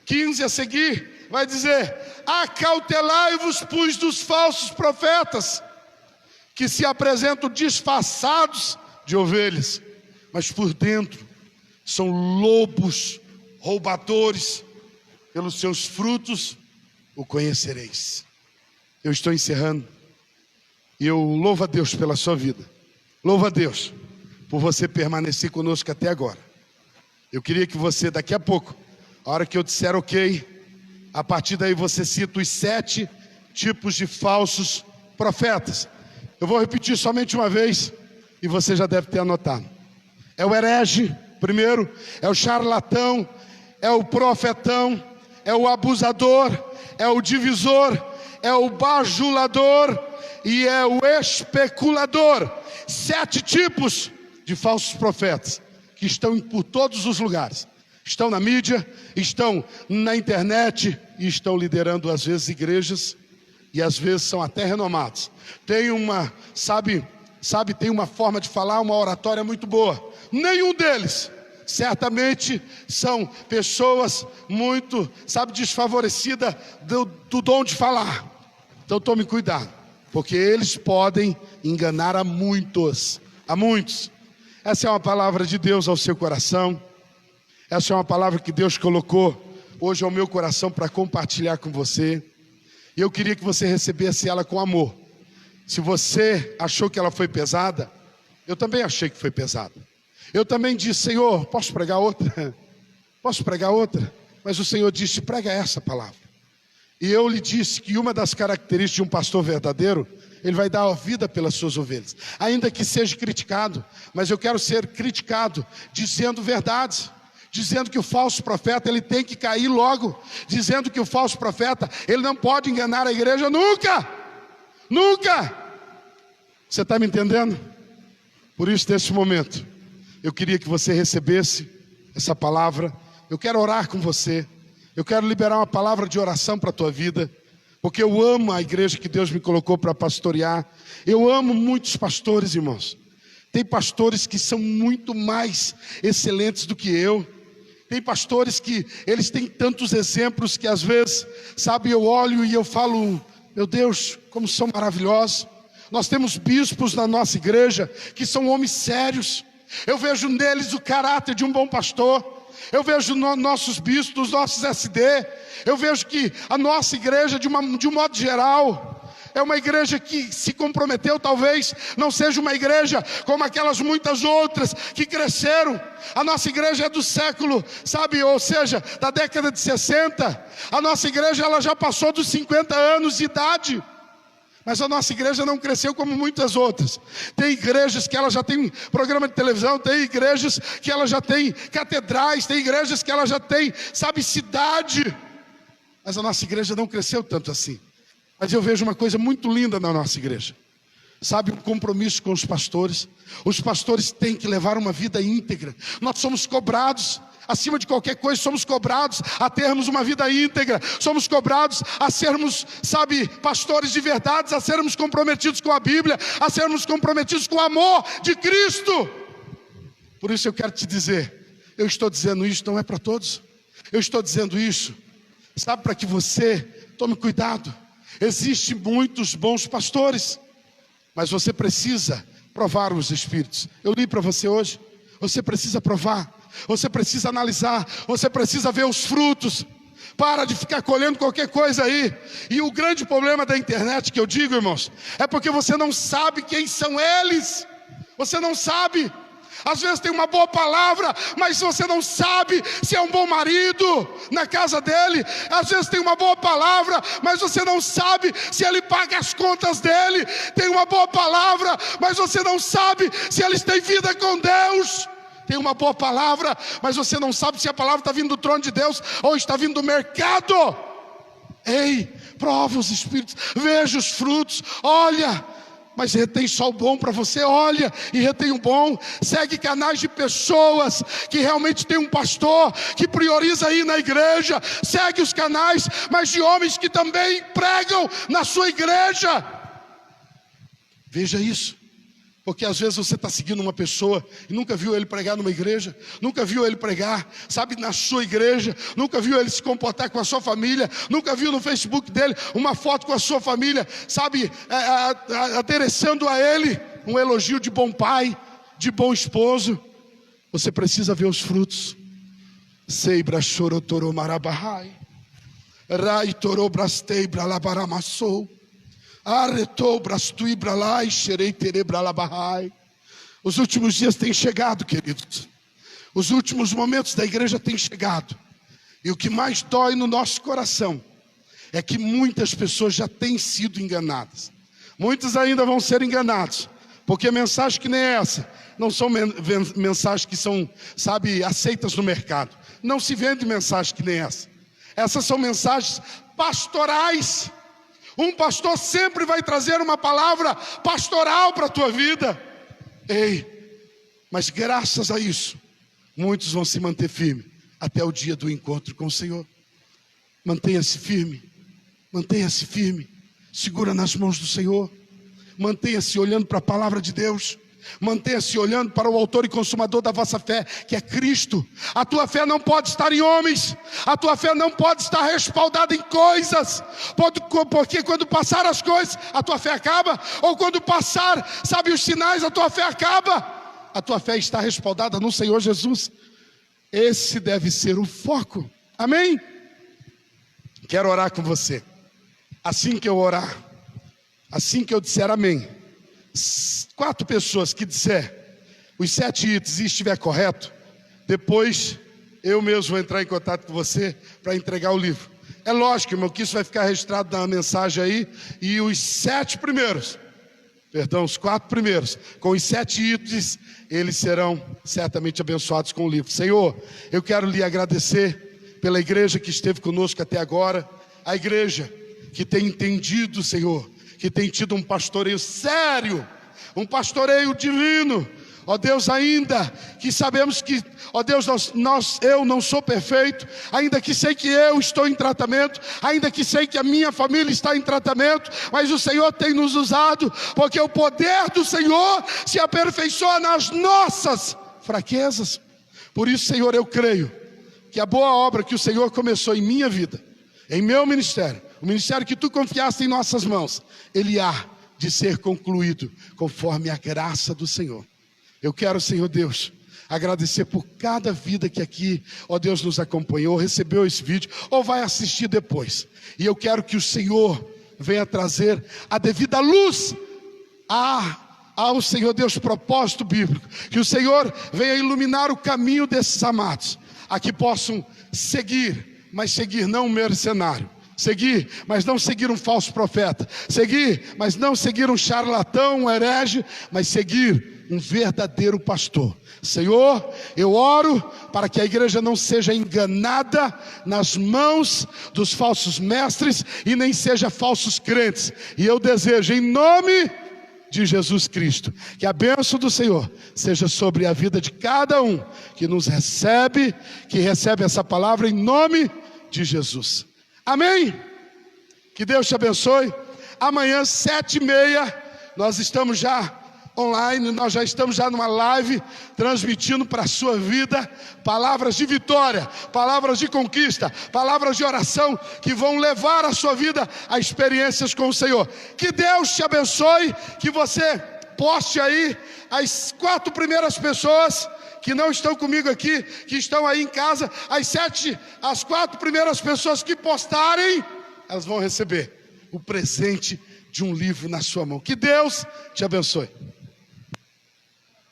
15 a seguir, vai dizer: acautelai-vos, pois, dos falsos profetas, que se apresentam disfarçados de ovelhas, mas por dentro são lobos roubadores. Pelos seus frutos o conhecereis. Eu estou encerrando, e eu louvo a Deus pela sua vida. Louvo a Deus por você permanecer conosco até agora. Eu queria que você, daqui a pouco, a hora que eu disser ok, a partir daí você cita os 7 tipos de falsos profetas. Eu vou repetir somente uma vez, e você já deve ter anotado. É o herege, primeiro, é o charlatão, é o profetão, é o abusador, é o divisor, é o bajulador e é o especulador. 7 tipos de falsos profetas que estão por todos os lugares. Estão na mídia, estão na internet e estão liderando às vezes igrejas, e às vezes são até renomados. Tem uma, tem uma forma de falar, uma oratória muito boa. Nenhum deles certamente são pessoas muito, desfavorecidas do dom de falar. Então tome cuidado, porque eles podem enganar a muitos. Essa é uma palavra de Deus ao seu coração. Essa é uma palavra que Deus colocou hoje ao meu coração para compartilhar com você. E eu queria que você recebesse ela com amor. Se você achou que ela foi pesada, eu também achei que foi pesada. Eu também disse: Senhor, posso pregar outra? Posso pregar outra? Mas o Senhor disse: prega essa palavra. E eu lhe disse que uma das características de um pastor verdadeiro, ele vai dar a vida pelas suas ovelhas, ainda que seja criticado. Mas eu quero ser criticado dizendo verdades, dizendo que o falso profeta ele tem que cair logo, dizendo que o falso profeta ele não pode enganar a igreja nunca. Você está me entendendo? Por isso, nesse momento, eu queria que você recebesse essa palavra. Eu quero orar com você. Eu quero liberar uma palavra de oração para a tua vida, porque eu amo a igreja que Deus me colocou para pastorear. Eu amo muitos pastores, irmãos. Tem pastores que são muito mais excelentes do que eu. Tem pastores que eles têm tantos exemplos que às vezes, eu olho e eu falo: meu Deus, como são maravilhosos. Nós temos bispos na nossa igreja que são homens sérios. Eu vejo neles o caráter de um bom pastor. Eu vejo nossos bispos, nossos SD. Eu vejo que a nossa igreja, de um modo geral, é uma igreja que se comprometeu. Talvez não seja uma igreja como aquelas muitas outras que cresceram. A nossa igreja é do século, ou seja, da década de 60. A nossa igreja ela já passou dos 50 anos de idade. Mas a nossa igreja não cresceu como muitas outras. Tem igrejas que ela já tem programa de televisão, tem igrejas que ela já tem catedrais, tem igrejas que ela já tem, cidade. Mas a nossa igreja não cresceu tanto assim. Mas eu vejo uma coisa muito linda na nossa igreja. Um compromisso com os pastores. Os pastores têm que levar uma vida íntegra. Nós somos cobrados. Acima de qualquer coisa, somos cobrados a termos uma vida íntegra. Somos cobrados a sermos, pastores de verdade, a sermos comprometidos com a Bíblia, a sermos comprometidos com o amor de Cristo. Por isso eu quero te dizer, eu estou dizendo isso, não é para todos. Eu estou dizendo isso, para que você tome cuidado. Existem muitos bons pastores, mas você precisa provar os espíritos. Eu li para você hoje, você precisa provar. Você precisa analisar, você precisa ver os frutos. Para de ficar colhendo qualquer coisa aí. E o grande problema da internet, que eu digo, irmãos, é porque você não sabe quem são eles. Você não sabe. Às vezes tem uma boa palavra, mas você não sabe se é um bom marido na casa dele. Às vezes tem uma boa palavra, mas você não sabe se ele paga as contas dele. Tem uma boa palavra, mas você não sabe se eles têm vida com Deus. Tem uma boa palavra, mas você não sabe se a palavra está vindo do trono de Deus ou está vindo do mercado. Ei, prova os espíritos, veja os frutos, olha. mas retém só o bom para você. Olha e retém o bom. Segue canais de pessoas que realmente tem um pastor que prioriza ir na igreja. Segue os canais, mas de homens que também pregam na sua igreja. Veja isso. Porque às vezes você está seguindo uma pessoa e nunca viu ele pregar numa igreja, nunca viu ele pregar, sabe, na sua igreja, nunca viu ele se comportar com a sua família, nunca viu no Facebook dele uma foto com a sua família, sabe, adereçando a ele um elogio de bom pai, de bom esposo. Você precisa ver os frutos. Seibra chorotoro marabahai, rai toro brastei bralabaramassou. Os últimos dias têm chegado, queridos. Os últimos momentos da igreja têm chegado. E o que mais dói no nosso coração é que muitas pessoas já têm sido enganadas. Muitos ainda vão ser enganados, porque mensagens que nem essa não são mensagens que são, sabe, aceitas no mercado. Não se vende mensagem que nem essa. Essas são mensagens pastorais. Um pastor sempre vai trazer uma palavra pastoral para a tua vida. Ei, mas graças a isso, muitos vão se manter firmes até o dia do encontro com o Senhor. Mantenha-se firme, mantenha-se firme. Segura nas mãos do Senhor. Mantenha-se olhando para a palavra de Deus. Mantenha-se olhando para o autor e consumador da vossa fé, que é Cristo. A tua fé não pode estar em homens. A tua fé não pode estar respaldada em coisas, porque quando passar as coisas, a tua fé acaba. Ou quando passar, sabe, os sinais, a tua fé acaba. A tua fé está respaldada no Senhor Jesus. Esse deve ser o foco. Amém? Quero orar com você. Assim que eu orar, assim que eu disser amém, 4 pessoas que disser os 7 itens e estiver correto, depois eu mesmo vou entrar em contato com você para entregar o livro. É lógico, irmão, que isso vai ficar registrado na mensagem aí. E os 7 primeiros, os 4 primeiros, com os 7 itens, eles serão certamente abençoados com o livro. Senhor, eu quero lhe agradecer pela igreja que esteve conosco até agora, a igreja que tem entendido, Senhor, que tem tido um pastoreio sério, um pastoreio divino. Ó Deus, ainda que sabemos que, ó Deus, eu não sou perfeito, ainda que sei que eu estou em tratamento, ainda que sei que a minha família está em tratamento, mas o Senhor tem nos usado, porque o poder do Senhor se aperfeiçoa nas nossas fraquezas. Por isso, Senhor, eu creio que a boa obra que o Senhor começou em minha vida, em meu ministério, o ministério que tu confiaste em nossas mãos, ele há de ser concluído conforme a graça do Senhor. Eu quero, Senhor Deus, agradecer por cada vida que aqui, ó Deus, nos acompanhou, recebeu esse vídeo ou vai assistir depois. E eu quero que o Senhor venha trazer a devida luz ao Senhor Deus, propósito bíblico. Que o Senhor venha iluminar o caminho desses amados, a que possam seguir, mas seguir não um mercenário. Seguir, mas não seguir um falso profeta. Seguir, mas não seguir um charlatão, um herege, mas seguir um verdadeiro pastor. Senhor, eu oro para que a igreja não seja enganada nas mãos dos falsos mestres e nem seja falsos crentes. E eu desejo, em nome de Jesus Cristo, que a bênção do Senhor seja sobre a vida de cada um que nos recebe, que recebe essa palavra, em nome de Jesus. Amém? Que Deus te abençoe. Amanhã, 7h30, nós estamos já online, nós já estamos já numa live, transmitindo para a sua vida palavras de vitória, palavras de conquista, palavras de oração, que vão levar a sua vida a experiências com o Senhor. Que Deus te abençoe, que você poste aí as 4 primeiras pessoas que não estão comigo aqui, que estão aí em casa, as 4 primeiras pessoas que postarem, elas vão receber o presente de um livro na sua mão. Que Deus te abençoe.